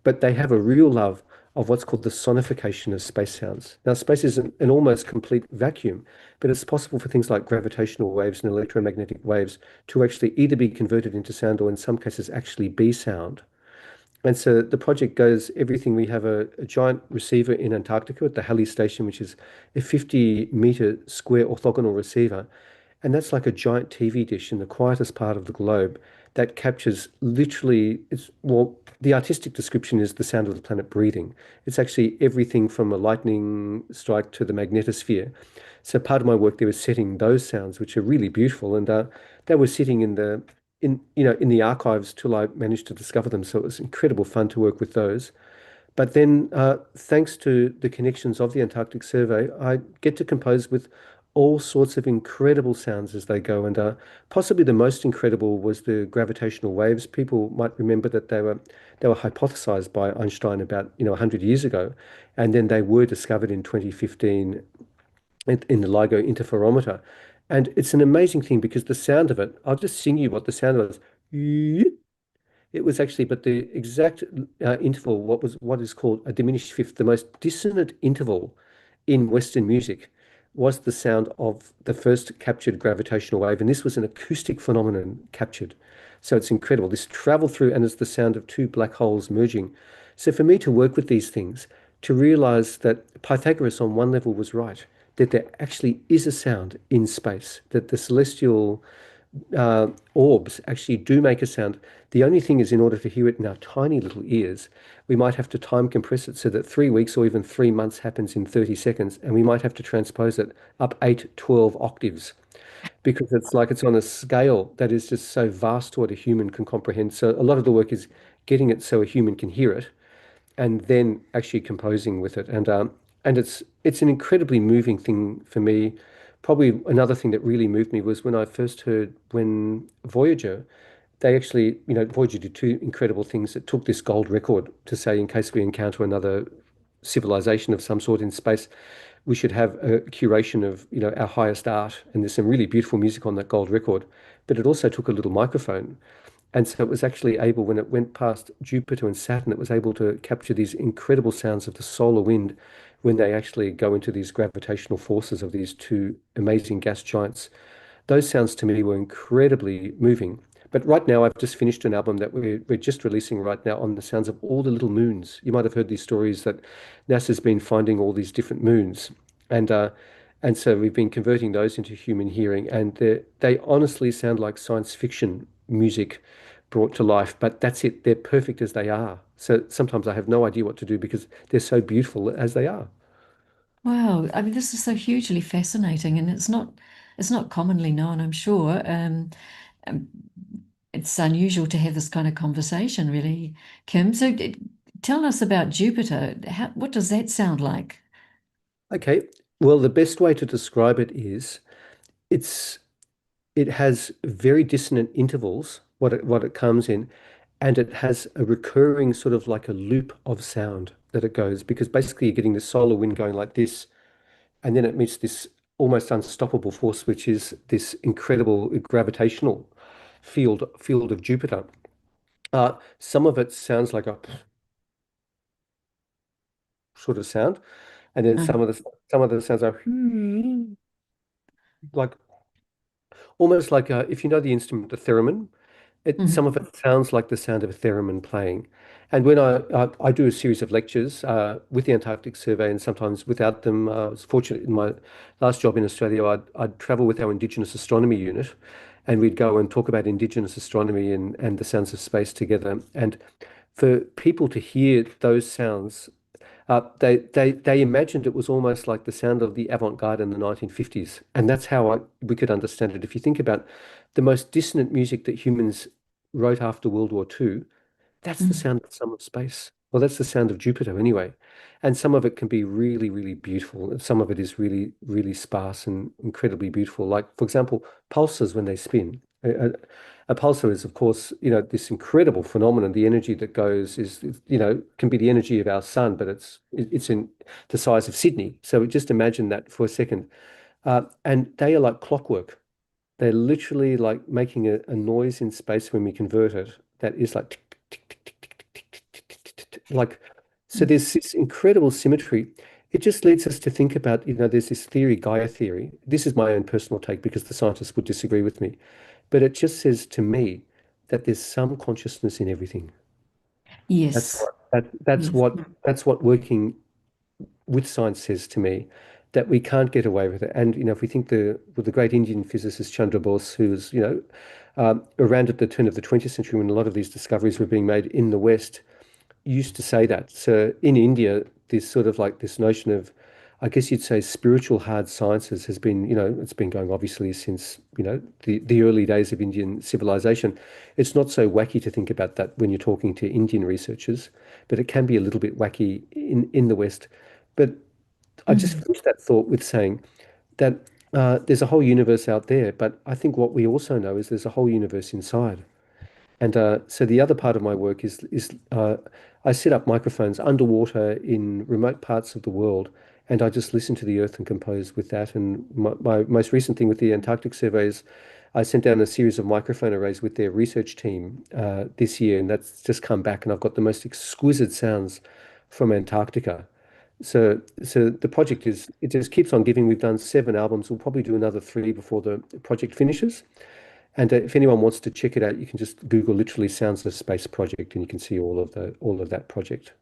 But they have a real love of what's called the sonification of space sounds. Now, space is an almost complete vacuum, but it's possible for things like gravitational waves and electromagnetic waves to actually either be converted into sound or in some cases actually be sound. And so the project goes everything. We have a giant receiver in Antarctica at the Halley Station, which is a 50-meter square orthogonal receiver. And that's like a giant TV dish in the quietest part of the globe that captures literally, well, the artistic description is the sound of the planet breathing. It's actually everything from a lightning strike to the magnetosphere. So part of my work there was setting those sounds, which are really beautiful, and they were sitting in the archives till I managed to discover them. So it was incredible fun to work with those. But then, thanks to the connections of the Antarctic Survey, I get to compose with all sorts of incredible sounds as they go. And possibly the most incredible was the gravitational waves. People might remember that they were hypothesized by Einstein about 100 years ago, and then they were discovered in 2015 in the LIGO interferometer. And it's an amazing thing because the sound of it, I'll just sing you what the sound was. It was actually, but the exact interval, what is called a diminished fifth, the most dissonant interval in Western music was the sound of the first captured gravitational wave. And this was an acoustic phenomenon captured. So it's incredible. This traveled through and it's the sound of two black holes merging. So for me to work with these things, to realize that Pythagoras on one level was right, that there actually is a sound in space, that the celestial orbs actually do make a sound. The only thing is, in order to hear it in our tiny little ears, we might have to time compress it so that 3 weeks or even 3 months happens in 30 seconds, and we might have to transpose it up 8, 12 octaves because it's like it's on a scale that is just so vast to what a human can comprehend. So a lot of the work is getting it so a human can hear it, and then actually composing with it. And it's an incredibly moving thing for me. Probably another thing that really moved me was when I first heard when Voyager, they actually, Voyager did two incredible things. It took this gold record to say, in case we encounter another civilization of some sort in space, we should have a curation of, our highest art. And there's some really beautiful music on that gold record. But it also took a little microphone. And so it was actually able, when it went past Jupiter and Saturn, it was able to capture these incredible sounds of the solar wind when they actually go into these gravitational forces of these two amazing gas giants. Those sounds to me were incredibly moving. But right now, I've just finished an album that we're just releasing right now on the sounds of all the little moons. You might have heard these stories that NASA's been finding all these different moons, and and so we've been converting those into human hearing, and they honestly sound like science fiction music brought to life. But that's it; they're perfect as they are. So sometimes I have no idea what to do because they're so beautiful as they are. Wow, I mean, this is so hugely fascinating, and it's not commonly known, I'm sure. Um, it's unusual to have this kind of conversation, really, Kim. So, tell us about Jupiter. What does that sound like? Okay, well, the best way to describe it is it's it has very dissonant intervals, what it comes in, and it has a recurring sort of like a loop of sound that it goes, because basically you're getting the solar wind going like this, and then it meets this almost unstoppable force, which is this incredible gravitational field of Jupiter. Some of it sounds like a sort of sound, and then Um, some of the sounds are like almost like if you know the instrument, the theremin. Some mhm. of it sounds like the sound of a theremin playing. And when I do a series of lectures with the Antarctic Survey and sometimes without them, I was fortunate in my last job in Australia, I'd travel with our Indigenous astronomy unit, and we'd go and talk about Indigenous astronomy and the sounds of space together. And for people to hear those sounds, they imagined it was almost like the sound of the avant-garde in the 1950s, and that's how we could understand it. If you think about the most dissonant music that humans wrote after World War II, that's the Mhm. sound of some of space. Well, that's the sound of Jupiter anyway. And some of it can be really, really beautiful. And some of it is really, really sparse and incredibly beautiful. Like, for example, pulsars when they spin. A pulsar is, of course, this incredible phenomenon. The energy that goes can be the energy of our sun, but it's in the size of Sydney. So just imagine that for a second. And they are like clockwork. They're literally like making a noise in space when we convert it that is like tick, tick, tick, tick, tick, tick, tick, tick, tick, tick, tick, like so Mm. there's this incredible symmetry. It just leads us to think about, there's this theory, Gaia theory. This is my own personal take because the scientists would disagree with me. But it just says to me that there's some consciousness in everything. That's Yes, what that's yes. what working with science says to me, that we can't get away with it. And if we think with the great Indian physicist Chandra Bose, who was around at the turn of the 20th century when a lot of these discoveries were being made in the West, used to say that. So in India, there's sort of like this notion of, I guess you'd say, spiritual hard sciences has been, it's been going obviously since, the early days of Indian civilization. It's not so wacky to think about that when you're talking to Indian researchers, but it can be a little bit wacky in the West. But I just Mm. finished that thought with saying that there's a whole universe out there, but I think what we also know is there's a whole universe inside. And so the other part of my work is I set up microphones underwater in remote parts of the world, and I just listen to the earth and compose with that. And my most recent thing with the Antarctic surveys, I sent down a series of microphone arrays with their research team this year, and that's just come back, and I've got the most exquisite sounds from Antarctica. So the project it just keeps on giving. We've done 7 albums. We'll probably do another 3 before the project finishes. And if anyone wants to check it out, you can just Google literally Sounds of Space Project and you can see all of that project.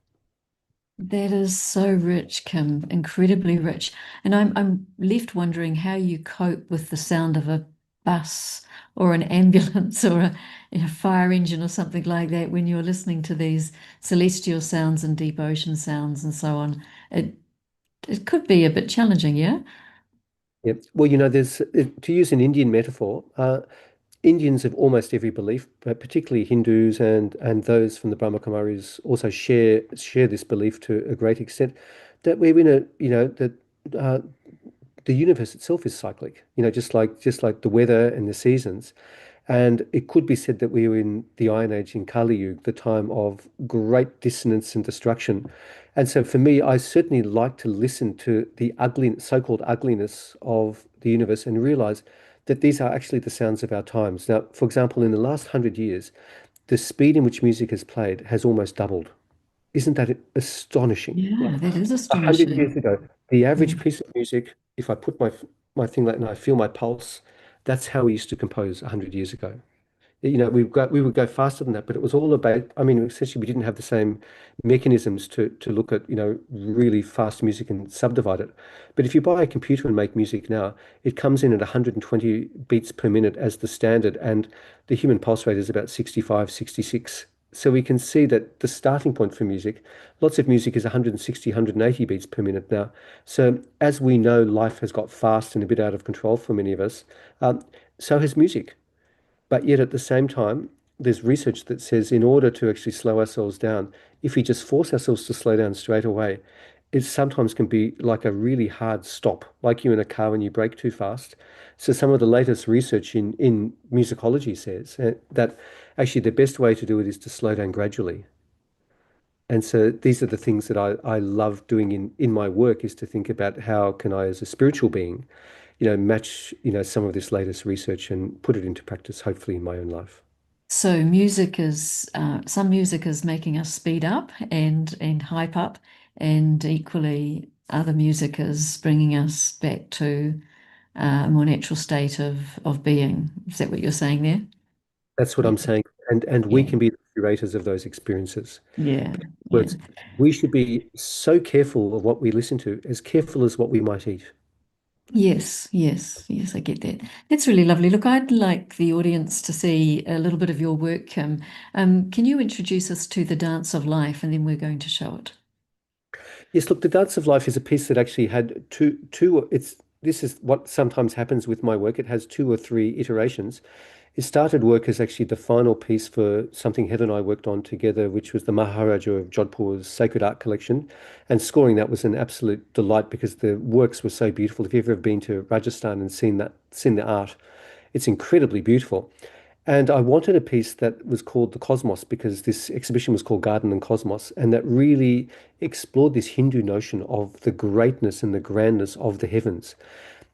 That is so rich, Kim, incredibly rich. And I'm left wondering how you cope with the sound of a bus or an ambulance or a fire engine or something like that when you're listening to these celestial sounds and deep ocean sounds and so on. It it could be a bit challenging, yeah? Yeah. Well, there's to use an Indian metaphor, Indians of almost every belief, but particularly Hindus and those from the Brahma Kumaris also share this belief to a great extent that we're in a, that uh, the universe itself is cyclic, just like the weather and the seasons. And it could be said that we are in the Iron Age in Kali Yuga, the time of great dissonance and destruction. And so for me, I certainly like to listen to the ugly, so-called ugliness of the universe and realize that these are actually the sounds of our times. Now, for example, in the last 100 years, the speed in which music is played has almost doubled. Isn't that astonishing? Yeah, that is 100 years astonishing. ago, the Yeah. average piece of music, if I put my thing like and I feel my pulse, that's how we used to compose 100 years ago. We would go faster than that, but it was all about, I mean, essentially we didn't have the same mechanisms to look at, really fast music and subdivide it. But if you buy a computer and make music now, it comes in at 120 beats per minute as the standard, and the human pulse rate is about 65, 66. So we can see that the starting point for music, lots of music is 160, 180 beats per minute now. So as we know, life has got fast and a bit out of control for many of us. So has music. But yet at the same time, there's research that says in order to actually slow ourselves down, if we just force ourselves to slow down straight away, it sometimes can be like a really hard stop, like you in a car when you brake too fast. So some of the latest research in musicology says that actually the best way to do it is to slow down gradually. And so these are the things that I love doing in my work, is to think about how can I, as a spiritual being, match, some of this latest research and put it into practice, hopefully in my own life. So music is some music is making us speed up and hype up, and equally other music is bringing us back to a more natural state of being. Is that what you're saying there? That's what Yeah, I'm saying. And we yeah, can be the curators of those experiences. yeah, In other yeah. words, we should be so careful of what we listen to, as careful as what we might eat. Yes, yes, yes, I get that. That's really lovely. Look, I'd like the audience to see a little bit of your work, Kim. Can you introduce us to the dance of life, and then we're going to show it? Yes, look, the Dance of Life is a piece that actually had this is what sometimes happens with my work. It has two or three iterations. It started work as actually the final piece for something Heather and I worked on together, which was the Maharaja of Jodhpur's Sacred Art Collection. And scoring that was an absolute delight because the works were so beautiful. If you've ever been to Rajasthan and seen the art, it's incredibly beautiful. And I wanted a piece that was called The Cosmos because this exhibition was called Garden and Cosmos, and that really explored this Hindu notion of the greatness and the grandness of the heavens.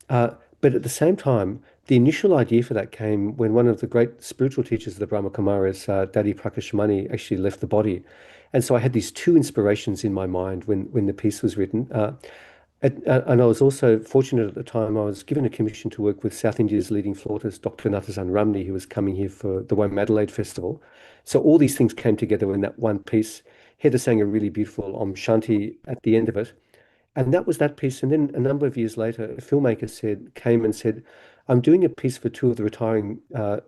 Uh, but at the same time, the initial idea for that came when one of the great spiritual teachers of the Brahma Kumaris, Daddy Prakashamani, actually left the body. And so I had these two inspirations in my mind when the piece was written. And I was also fortunate at the time, I was given a commission to work with South India's leading flautist, Dr. Natarajan Ramni, who was coming here for the Womadelaide Adelaide Festival. So all these things came together in that one piece. Heather sang a really beautiful Om Shanti at the end of it. And that was that piece. And then a number of years later, a filmmaker came and said, I'm doing a piece for two of the retiring uh,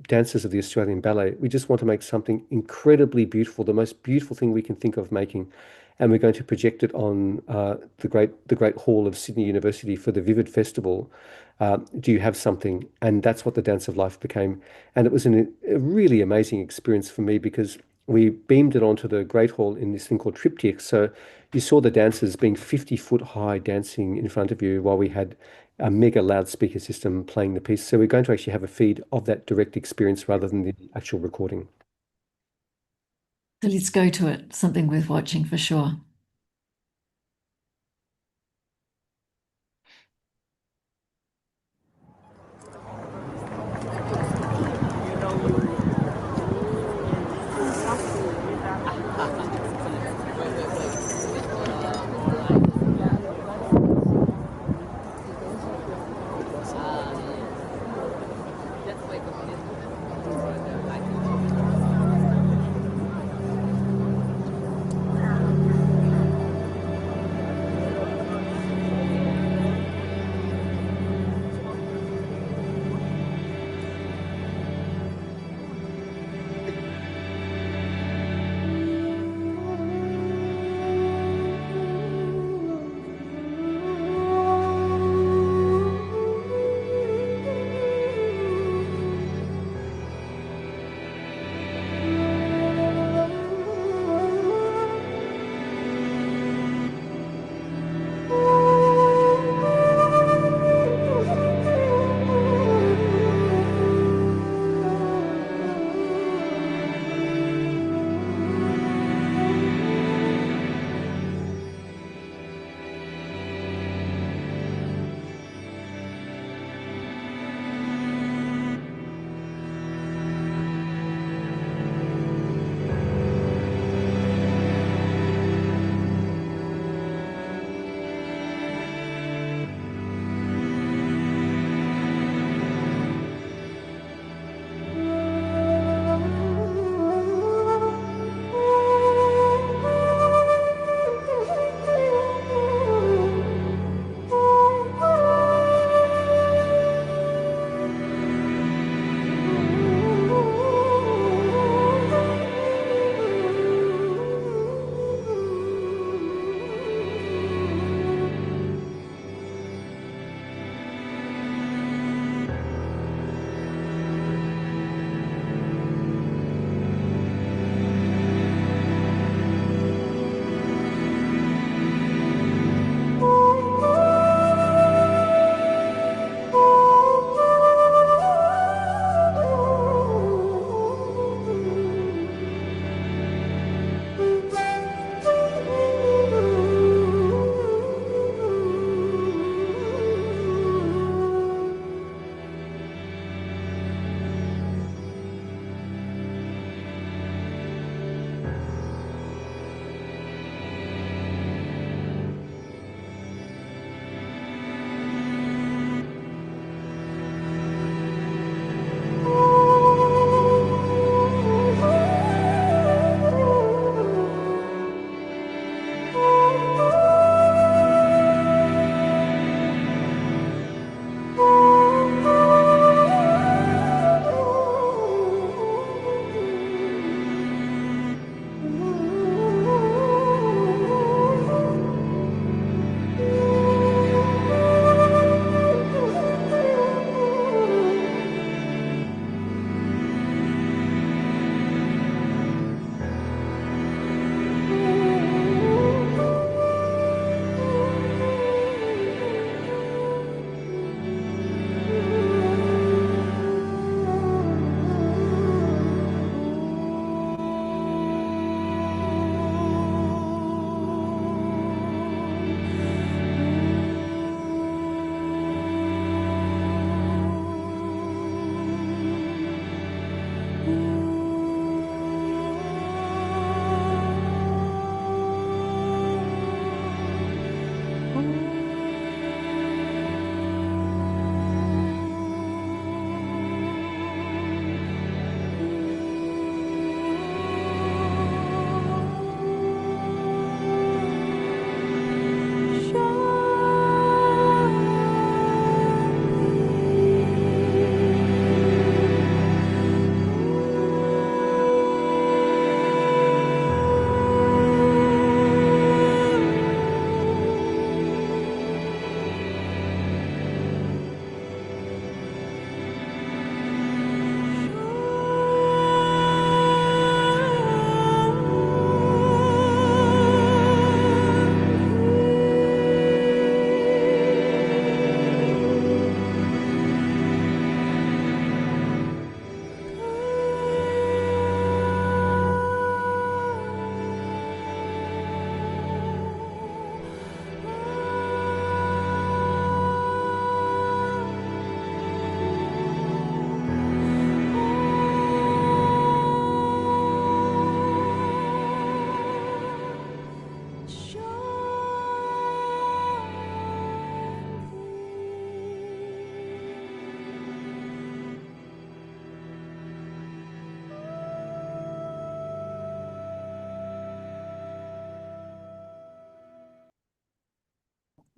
dancers of the Australian Ballet. We just want to make something incredibly beautiful, the most beautiful thing we can think of making. And we're going to project it on the great hall of Sydney University for the Vivid Festival. Do you have something? And that's what the Dance of Life became. And it was a really amazing experience for me because we beamed it onto the Great Hall in this thing called triptych. So you saw the dancers being 50-foot high dancing in front of you while we had a mega loudspeaker system playing the piece. So we're going to actually have a feed of that direct experience rather than the actual recording. So let's go to it. Something worth watching for sure.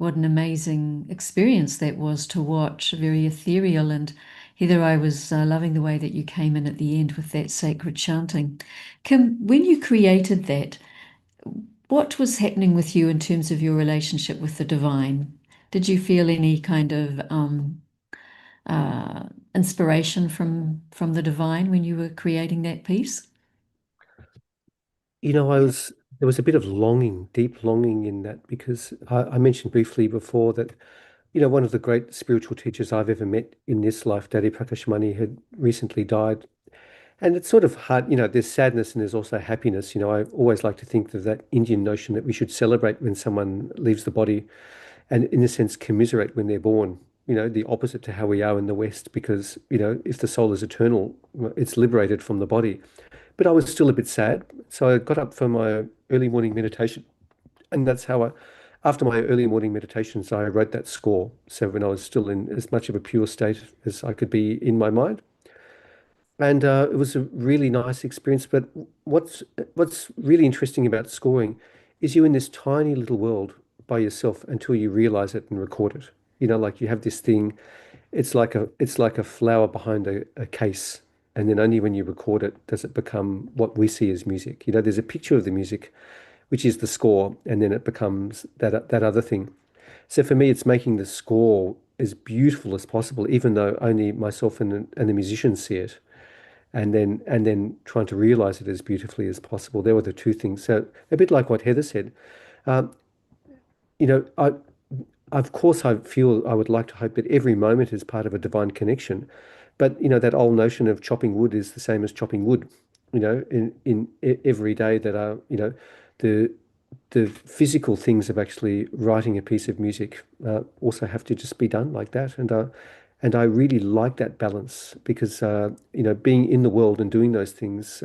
what an amazing experience that was to watch, very ethereal. And Heather, I was loving the way that you came in at the end with that sacred chanting. Kim, when you created that, what was happening with you in terms of your relationship with the divine? Did you feel any kind of uh, inspiration from the divine when you were creating that piece? You know, there was a bit of longing, deep longing in that because I mentioned briefly before that, you know, one of the great spiritual teachers I've ever met in this life, Daddy Prakashmani, had recently died. And it's sort of hard, you know, there's sadness and there's also happiness. You know, I always like to think of that Indian notion that we should celebrate when someone leaves the body and, in a sense, commiserate when they're born. You know, the opposite to how we are in the West, because, you know, if the soul is eternal, well, it's liberated from the body. But I was still a bit sad. So I got up for my early morning meditation. And that's how after my early morning meditations, I wrote that score. So when I was still in as much of a pure state as I could be in my mind. And it was a really nice experience. But what's really interesting about scoring is you're in this tiny little world by yourself until you realize it and record it. You know, like you have this thing, it's like a flower behind a case. And then only when you record it does it become what we see as music. You know, there's a picture of the music, which is the score, and then it becomes that other thing. So for me, it's making the score as beautiful as possible, even though only myself and the musicians see it, and then trying to realize it as beautifully as possible. There were the two things. So a bit like what Heather said, um, you know, of course I feel I would like to hope that every moment is part of a divine connection, but you know that old notion of chopping wood is the same as chopping wood. You know, every day that are you know the the physical things of actually writing a piece of music also have to just be done like that. And I really like that balance because you know being in the world and doing those things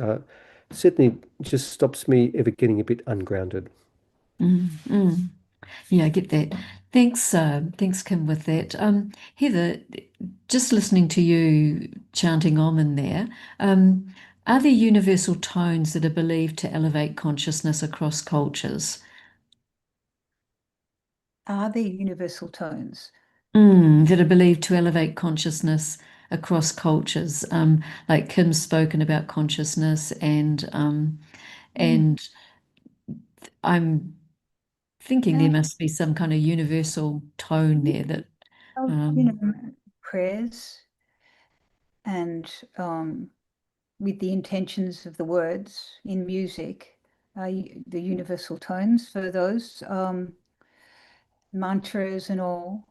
certainly just stops me ever getting a bit ungrounded. Mm, mm. Yeah, I get that. Thanks, Kim, with that. Heather, just listening to you chanting Om in there, are there universal tones that are believed to elevate consciousness across cultures? Are there universal tones? That are believed to elevate consciousness across cultures. Like Kim's spoken about consciousness, Mm. and I'm thinking there Yeah, must be some kind of universal tone there that you um, know, prayers and with the intentions of the words in music, the universal tones for those mantras and all.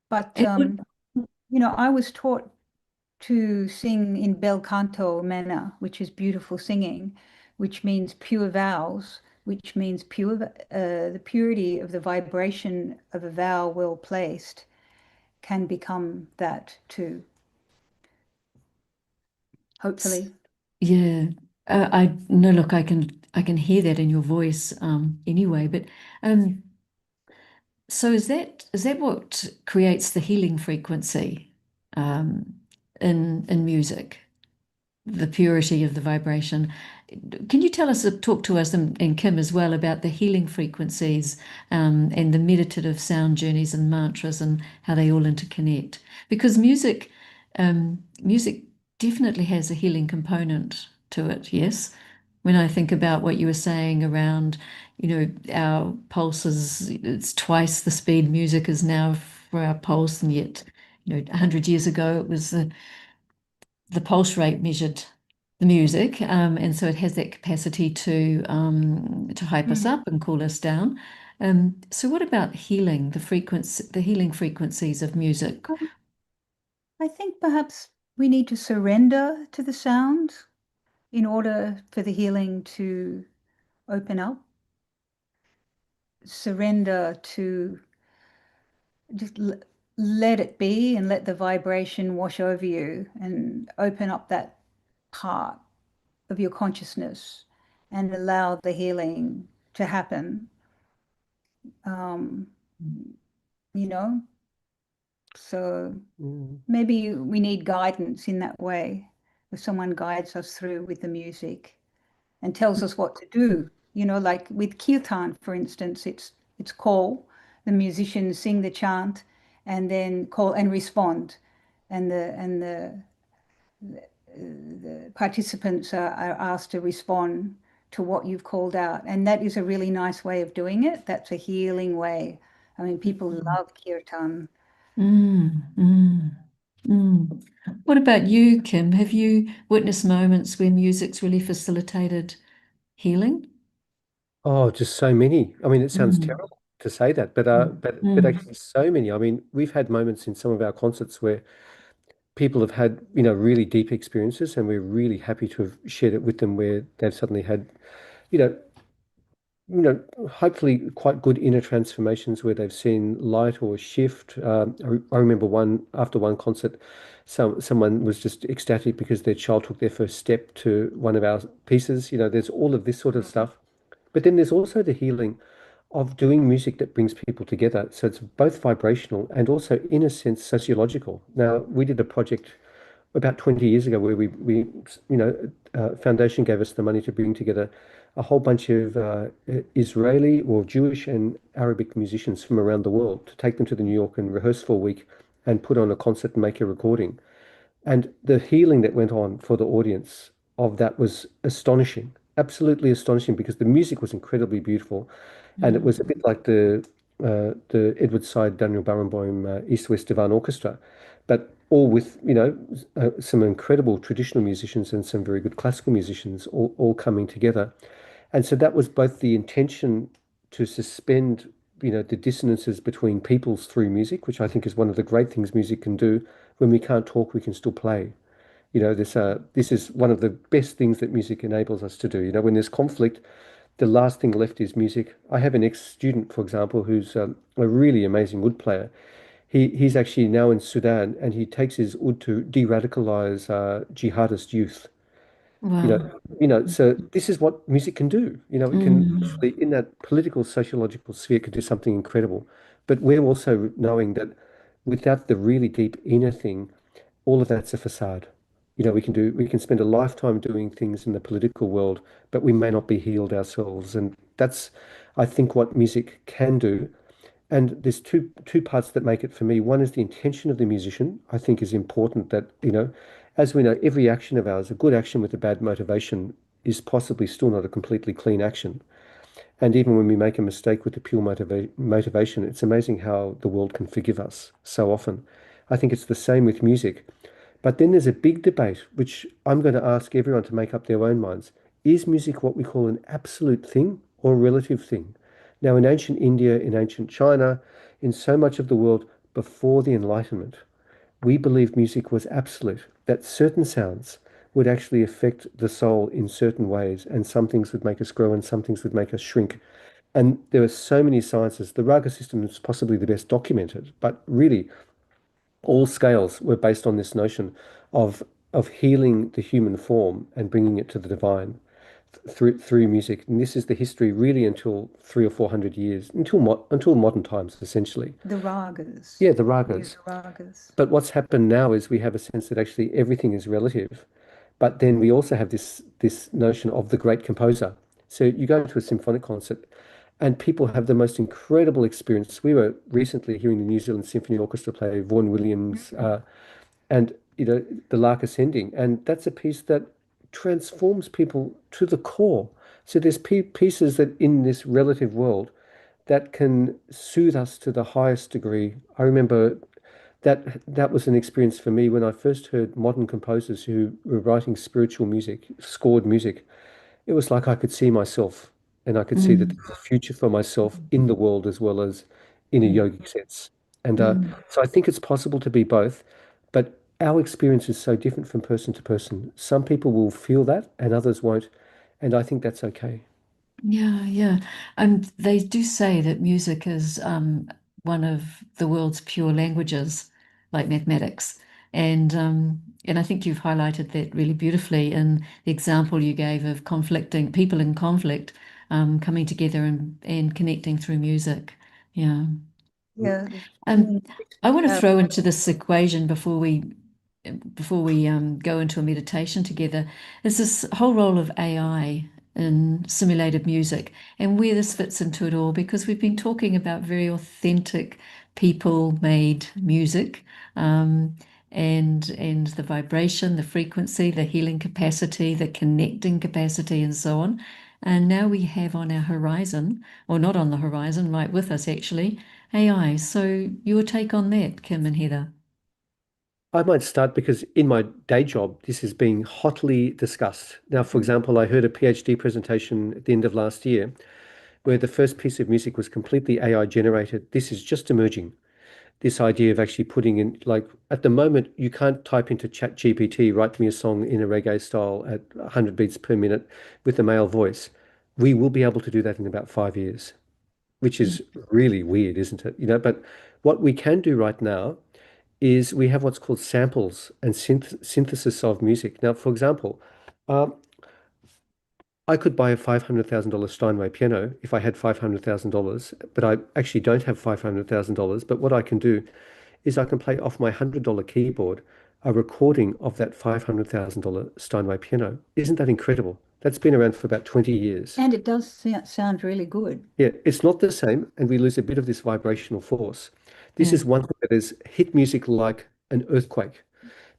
But it would. you know, I was taught to sing in bel canto manner, which is beautiful singing, which means pure vowels, which means the purity of the vibration of a vowel well placed can become that too, hopefully. Yeah, I no, look, I can hear that in your voice anyway. But um, so is that what creates the healing frequency um, in music? The purity of the vibration. Can you tell us, talk to us, and Kim as well, about the healing frequencies and the meditative sound journeys and mantras and how they all interconnect? Because music definitely has a healing component to it, yes? When I think about what you were saying around, our pulses, it's twice the speed music is now for our pulse, and yet, 100 years ago, it was the pulse rate measured the music, and so it has that capacity to hype us Mhm. up and cool us down. So what about healing, the healing frequencies of music? I think perhaps we need to surrender to the sound in order for the healing to open up. Surrender to just let it be and let the vibration wash over you and open up that part of your consciousness and allow the healing to happen. Um, you know, so Mm. maybe we need guidance in that way, if someone guides us through with the music and tells us what to do. You know, like with kirtan, for instance, it's call. The musicians sing the chant and then call and respond. And the participants are asked to respond to what you've called out. And that is a really nice way of doing it. That's a healing way. I mean, people love kirtan. Mm, mm, mm. What about you, Kim? Have you witnessed moments where music's really facilitated healing? Oh, just so many. I mean, it sounds Mm, terrible to say that, but mm, mm, actually so many. I mean, we've had moments in some of our concerts where people have had, really deep experiences, and we're really happy to have shared it with them where they've suddenly had, you know, hopefully quite good inner transformations where they've seen light or shift. I remember after one concert, someone was just ecstatic because their child took their first step to one of our pieces. There's all of this sort of stuff. But then there's also the healing of doing music that brings people together. So it's both vibrational and also, in a sense, sociological. Now, we did a project about 20 years ago where foundation gave us the money to bring together a whole bunch of Israeli or Jewish and Arabic musicians from around the world to take them to the New York and rehearse for a week and put on a concert and make a recording. And the healing that went on for the audience of that was astonishing, absolutely astonishing, because the music was incredibly beautiful. And it mm, was a bit like the Edward Said Daniel Barenboim East-West Divan Orchestra, but all with, some incredible traditional musicians and some very good classical musicians all coming together. And so that was both the intention to suspend, the dissonances between peoples through music, which I think is one of the great things music can do. When we can't talk, we can still play. This is one of the best things that music enables us to do. When there's conflict, the last thing left is music. I have an ex-student, for example, who's a really amazing oud player. He's actually now in Sudan, and he takes his oud to de-radicalize jihadist youth. wow. So this is what music can do. It can Mm, actually, in that political, sociological sphere, it could do something incredible. But we're also knowing that without the really deep inner thing, all of that's a facade. We can spend a lifetime doing things in the political world, but we may not be healed ourselves. And that's, I think, what music can do. And there's two parts that make it for me. One is the intention of the musician. I think is important that, as we know, every action of ours, a good action with a bad motivation is possibly still not a completely clean action. And even when we make a mistake with the pure motivation, it's amazing how the world can forgive us so often. I think it's the same with music. But then there's a big debate, which I'm going to ask everyone to make up their own minds. Is music what we call an absolute thing or a relative thing? Now, in ancient India, in ancient China, in so much of the world before the Enlightenment, we believed music was absolute, that certain sounds would actually affect the soul in certain ways, and some things would make us grow and some things would make us shrink. And there are so many sciences. The raga system is possibly the best documented, but really, all scales were based on this notion of healing the human form and bringing it to the divine through music. And this is the history really until 300 or 400 years, until modern times, essentially. The ragas. Yeah, the Yeah, ragas. the ragas. But what's happened now is we have a sense that actually everything is relative. But then we also have this notion of the great composer. So you go to a symphonic concert and people have the most incredible experience. We were recently hearing the New Zealand Symphony Orchestra play Vaughan Williams and the Lark Ascending, and that's a piece that transforms people to the core. So there's pieces that in this relative world that can soothe us to the highest degree. I remember that was an experience for me when I first heard modern composers who were writing spiritual music, scored music. It was like I could see myself, and I could see that mm, there's a future for myself in the world as well as in a mm, yogic sense. And mm. so I think it's possible to be both, but our experience is so different from person to person. Some people will feel that and others won't. And I think that's okay. Yeah, yeah. And they do say that music is one of the world's pure languages, like mathematics. And I think you've highlighted that really beautifully in the example you gave of conflicting people in conflict coming together and connecting through music. Yeah. Yeah. Um, I want to Uh, throw into this equation before we go into a meditation together, is this whole role of AI. in simulated music and where this fits into it all, because we've been talking about very authentic people-made music, um, and the vibration, the frequency, the healing capacity, the connecting capacity, and so on. And now we have on our horizon, or not on the horizon, right with us actually, AI. So your take on that, Kim and Heather? I might start because in my day job, this is being hotly discussed. Now, for example, I heard a PhD presentation at the end of last year where the first piece of music was completely AI generated. This is just emerging. This idea of actually putting in, like, at the moment, you can't type into Chat GPT, write me a song in a reggae style at 100 beats per minute with a male voice. We will be able to do that in about 5 years, which is really weird, isn't it? But what we can do right now is we have what's called samples and synthesis of music. Now, for example, um, I could buy a $500,000 Steinway piano if I had $500,000, but I actually don't have $500,000. But what I can do is I can play off my $100 keyboard a recording of that $500,000 Steinway piano. Isn't that incredible? That's been around for about 20 years. And it does sound really good. Yeah, it's not the same, and we lose a bit of this vibrational force. This Yeah. is one thing that has hit music like an earthquake,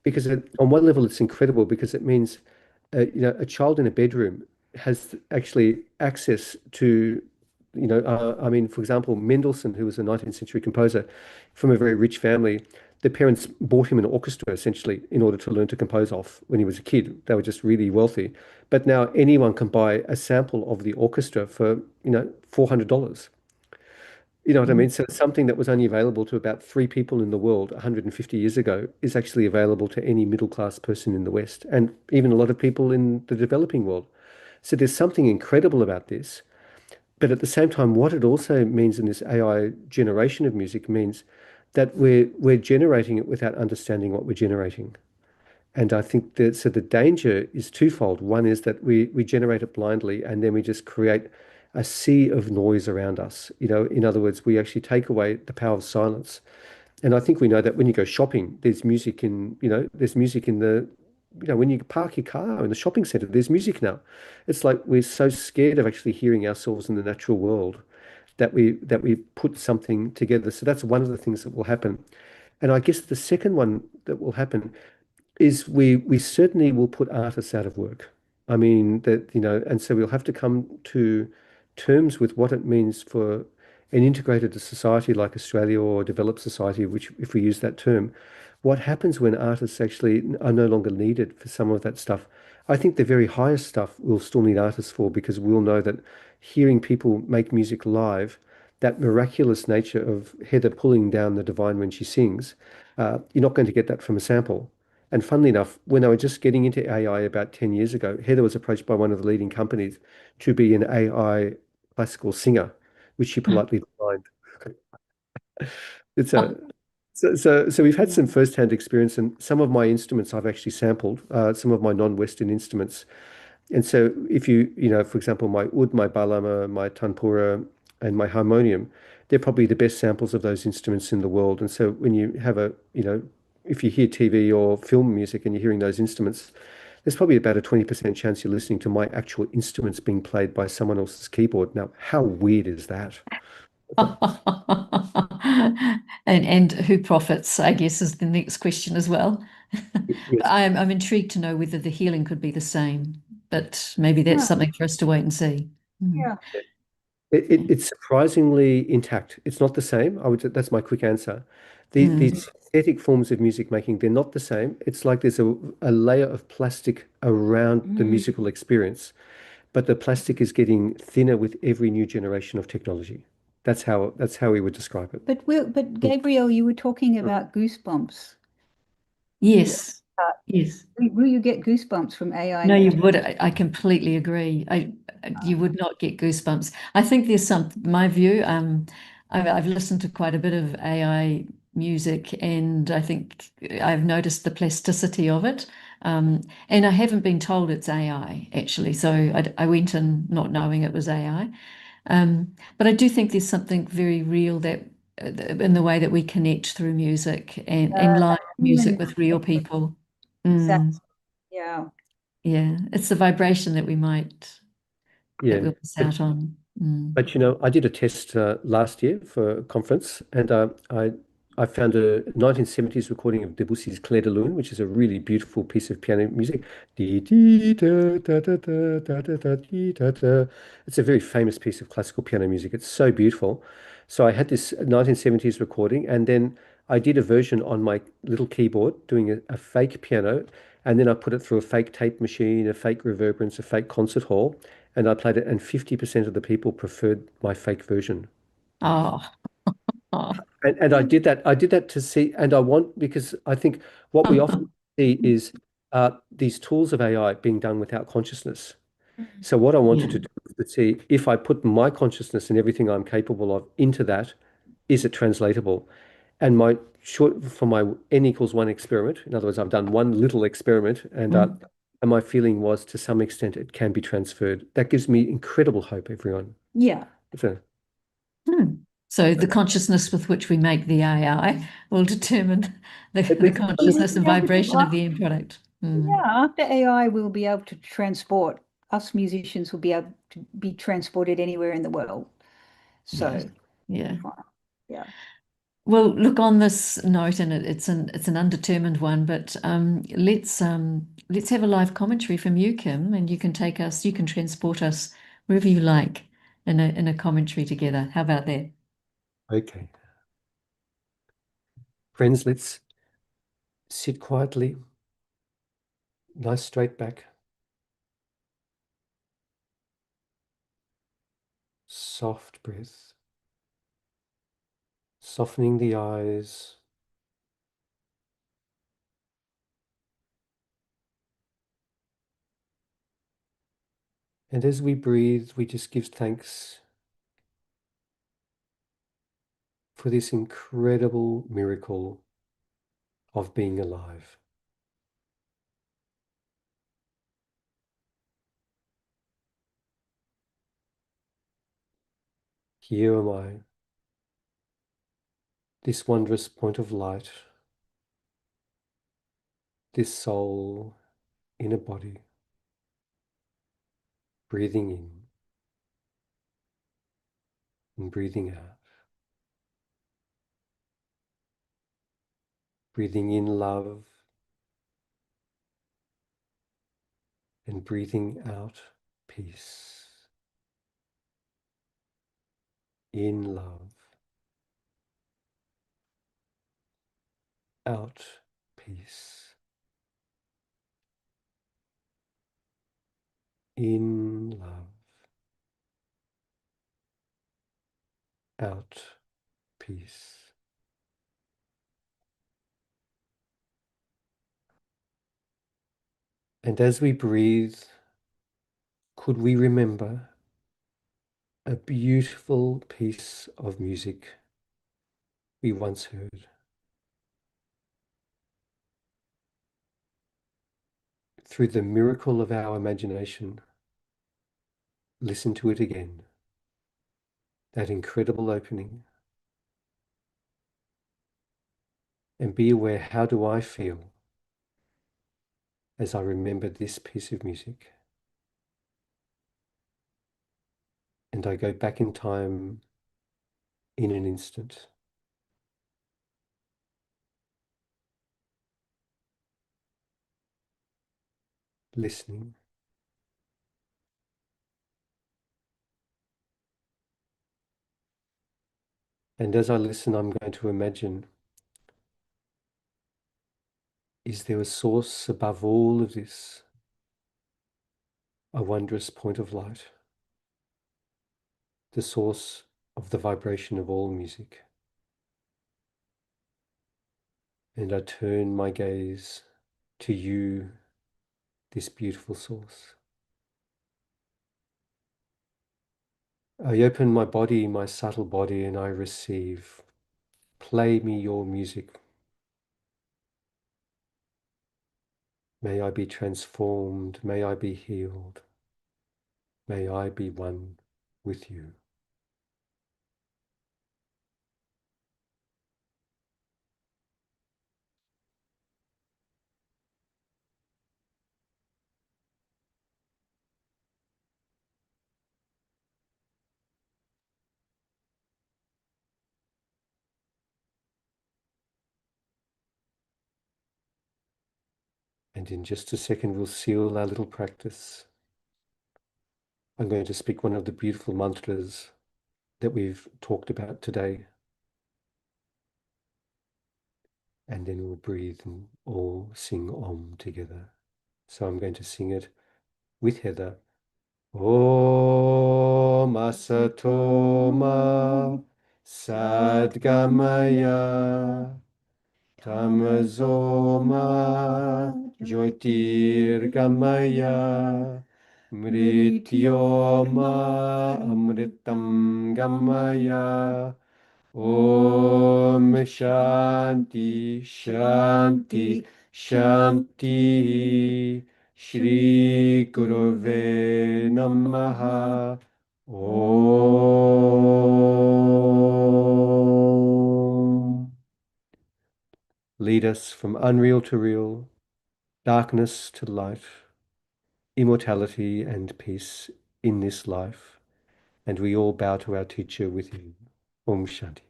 because on one level it's incredible because it means a child in a bedroom has actually access to, I mean, for example, Mendelssohn, who was a 19th century composer from a very rich family, the parents bought him an orchestra essentially in order to learn to compose off when he was a kid. They were just really wealthy. But now anyone can buy a sample of the orchestra for, $400. You know what I Mm. mean? So something that was only available to about three people in the world 150 years ago is actually available to any middle class person in the West and even a lot of people in the developing world. So there's something incredible about this. But at the same time, what it also means in this AI generation of music means that we're generating it without understanding what we're generating. And I think that so the danger is twofold. One is that we generate it blindly and then we just create a sea of noise around us. In other words, we actually take away the power of silence. And I think we know that when you go shopping, there's music in when you park your car in the shopping center, there's music now. It's like we're so scared of actually hearing ourselves in the natural world that we put something together. So that's one of the things that will happen. And I guess the second one that will happen is we certainly will put artists out of work. I mean and so we'll have to come to terms with what it means for an integrated society like Australia or a developed society, which if we use that term, what happens when artists actually are no longer needed for some of that stuff. I think the very highest stuff we'll still need artists for because we'll know that hearing people make music live, that miraculous nature of Heather pulling down the divine when she sings, you're not going to get that from a sample. And funnily enough, when I was just getting into AI about 10 years ago, Heather was approached by one of the leading companies to be an AI classical singer, which she politely declined. It's a so we've had some first-hand experience, and some of my instruments I've actually sampled, some of my non-Western instruments. And so if for example, my oud, my balama, my tanpura, and my harmonium, they're probably the best samples of those instruments in the world. And so when you have if you hear TV or film music and you're hearing those instruments, there's probably about a 20% chance you're listening to my actual instruments being played by someone else's keyboard. Now, how weird is that? And who profits, I guess, is the next question as well. Yes. I'm intrigued to know whether the healing could be the same, but maybe that's Yeah, something for us to wait and see. Mm. yeah. It's surprisingly intact. It's not the same. That's my quick answer. These Mm. synthetic forms of music making, they're not the same. It's like there's a layer of plastic around the Mm. musical experience, but the plastic is getting thinner with every new generation of technology. That's how we would describe it. But Mm. Gabrielle, you were talking about goosebumps. Yeah. Yes, yes. Will you get goosebumps from AI No, you music? would. I completely agree. You would not get goosebumps. I think there's my view, I've listened to quite a bit of AI music and I think I've noticed the plasticity of it. And I haven't been told it's AI actually. So I went in not knowing it was AI. But I do think there's something very real that in the way that we connect through music and live music Human with real people. exact. Mm. Yeah. Yeah, it's the vibration that we might. Yeah. that we'll miss out on. But you know, I did a test last year for a conference, and I found a 1970s recording of Debussy's Clair de Lune, which is a really beautiful piece of piano music. Dee, dee, da, da, da, da, da, da, da, dee, da, da. It's a very famous piece of classical piano music. It's so beautiful. So I had this 1970s recording, and then I did a version on my little keyboard doing a fake piano, and then I put it through a fake tape machine, a fake reverberance, a fake concert hall, and I played it, and 50% of the people preferred my fake version. Oh, oh. And I did that to see, and I want, because I think what we often see is these tools of AI being done without consciousness. So what I wanted Yeah. to do was to see if I put my consciousness and everything I'm capable of into that, is it translatable? And my short for my n equals one experiment, in other words, I've done one little experiment, Mm. and my feeling was to some extent it can be transferred. That gives me incredible hope, everyone. Yeah. So, Hmm. So the consciousness with which we make the AI will determine the I mean, consciousness and Yeah, because vibration of the end product. yeah, after AI will be able to transport, us musicians will be able to be transported anywhere in the world. Yeah, So, yeah. yeah. Well, look, on this note, and it's an undetermined one, but let's have a live commentary from you, Kim, and you can take us, you can transport us wherever you like in a commentary together. How about that? okay. Friends, let's sit quietly, nice straight back, soft breath, softening the eyes. And as we breathe, we just give thanks for this incredible miracle of being alive. Here am I, this wondrous point of light, this soul in a body, breathing in and breathing out, breathing in love and breathing out peace. In love, out peace. In love, out peace. And as we breathe, could we remember a beautiful piece of music we once heard? Through the miracle of our imagination, listen to it again. That incredible opening. And be aware, how do I feel as I remember this piece of music? And I go back in time in an instant, listening. And as I listen, I'm going to imagine, is there a source above all of this, a wondrous point of light, the source of the vibration of all music? And I turn my gaze to you, this beautiful source. I open my body, my subtle body, and I receive. Play me your music. May I be transformed. May I be healed. May I be one with you. And in just a second, we'll seal our little practice. I'm going to speak one of the beautiful mantras that we've talked about today. And then we'll breathe and all sing Om together. So I'm going to sing it with Heather. Om Asatoma Sadgamaya Tamazoma Jyotirgamaya Mrityoma Amritam Gamaya Om Shanti Shanti Shanti Shri Gurave Namaha Om. Lead us from unreal to real, darkness to light, immortality and peace in this life. And we all bow to our teacher with you. Om Shanti.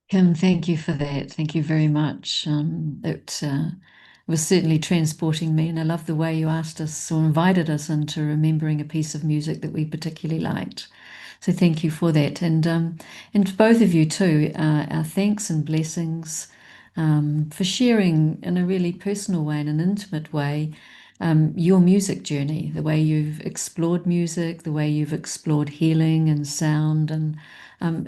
Kim, thank you for that. Thank you very much. It was certainly transporting me, and I love the way you asked us or invited us into remembering a piece of music that we particularly liked. So thank you for that, and to both of you too. Our thanks and blessings for sharing in a really personal way, in an intimate way, your music journey, the way you've explored music, the way you've explored healing and sound, and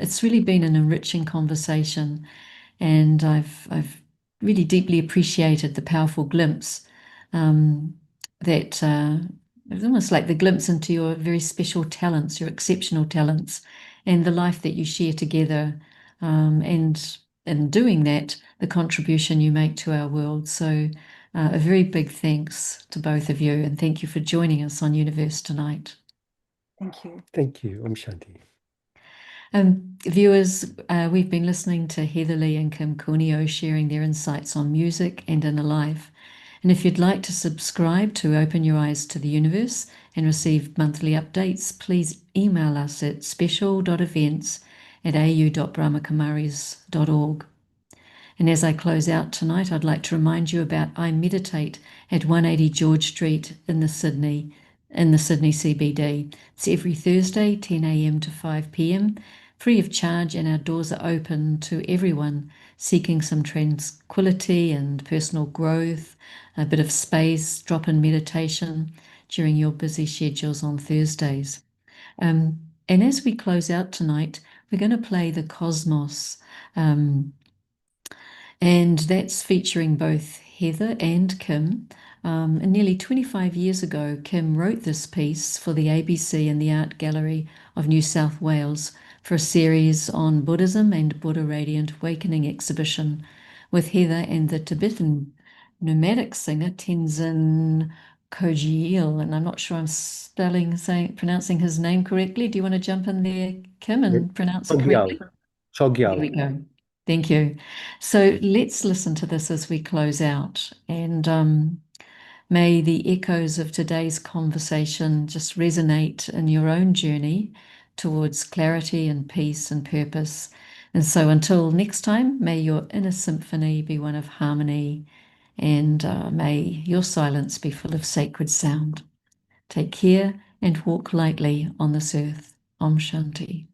it's really been an enriching conversation, and I've really deeply appreciated the powerful glimpse that it was almost like the glimpse into your very special talents, your exceptional talents, and the life that you share together, and in doing that, the contribution you make to our world. So, a very big thanks to both of you, and thank you for joining us on Youniverse tonight. Thank you. Thank you. Om Shanti. Viewers, we've been listening to Heather Lee and Kim Cunio sharing their insights on music and inner life. And if you'd like to subscribe to Open Your Eyes to the Universe and receive monthly updates, please email us at special.events@au.brahmakumaris.org. And as I close out tonight, I'd like to remind you about I Meditate at 180 George Street in the Sydney CBD. It's every Thursday, 10 a.m. to 5 p.m., free of charge, and our doors are open to everyone seeking some tranquility and personal growth, a bit of space, drop-in meditation during your busy schedules on Thursdays. And as we close out tonight, we're going to play the Cosmos. And that's featuring both Heather and Kim. And nearly 25 years ago, Kim wrote this piece for the ABC and the Art Gallery of New South Wales for a series on Buddhism and Buddha Radiant Awakening exhibition with Heather and the Tibetan nomadic singer Tenzin Kogil. And I'm not sure I'm pronouncing his name correctly. Do you want to jump in there, Kim, and pronounce it correctly? There we go. Thank you. So let's listen to this as we close out, and may the echoes of today's conversation just resonate in your own journey towards clarity and peace and purpose. And so until next time, may your inner symphony be one of harmony, and may your silence be full of sacred sound. Take care and walk lightly on this earth. Om Shanti.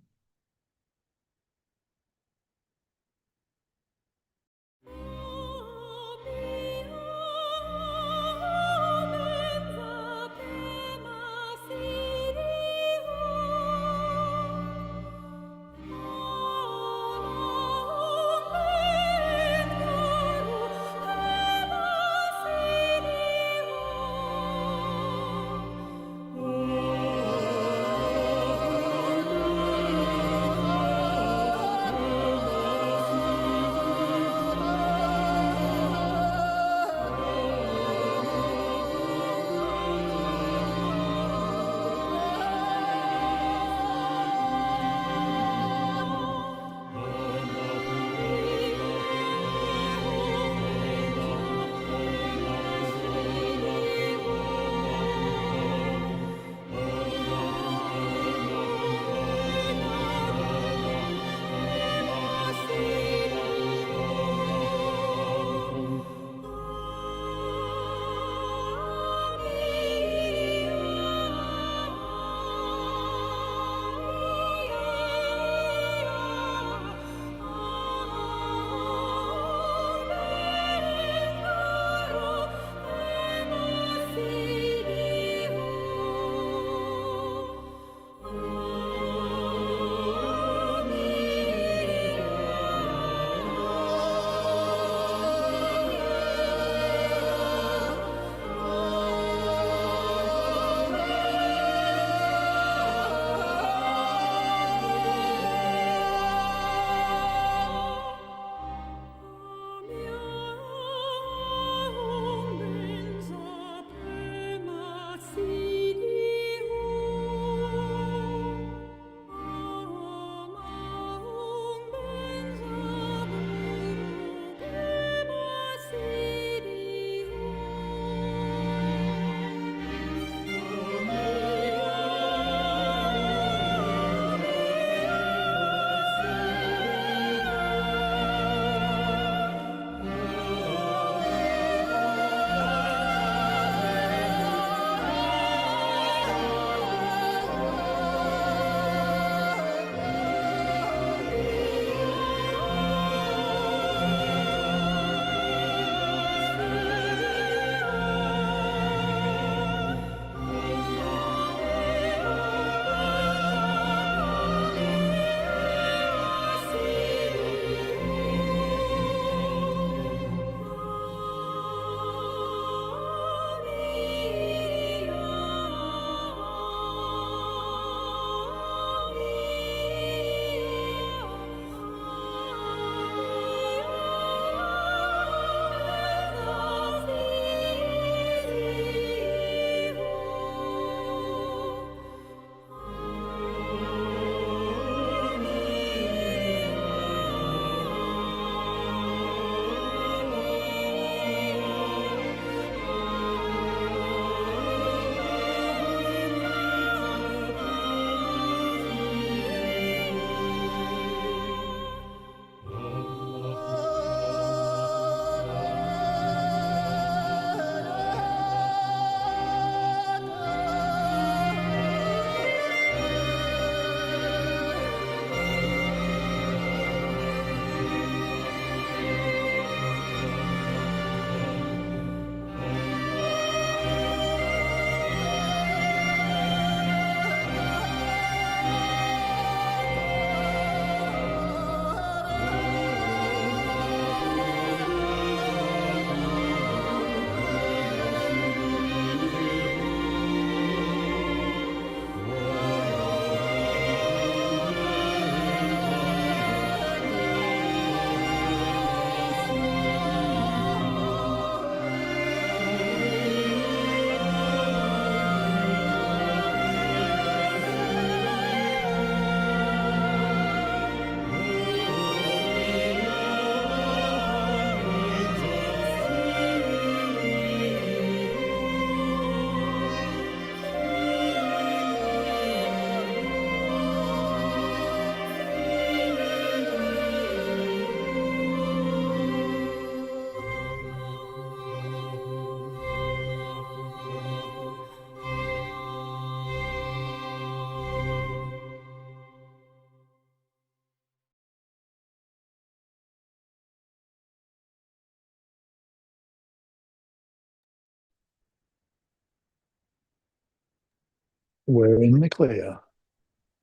We're in the clear.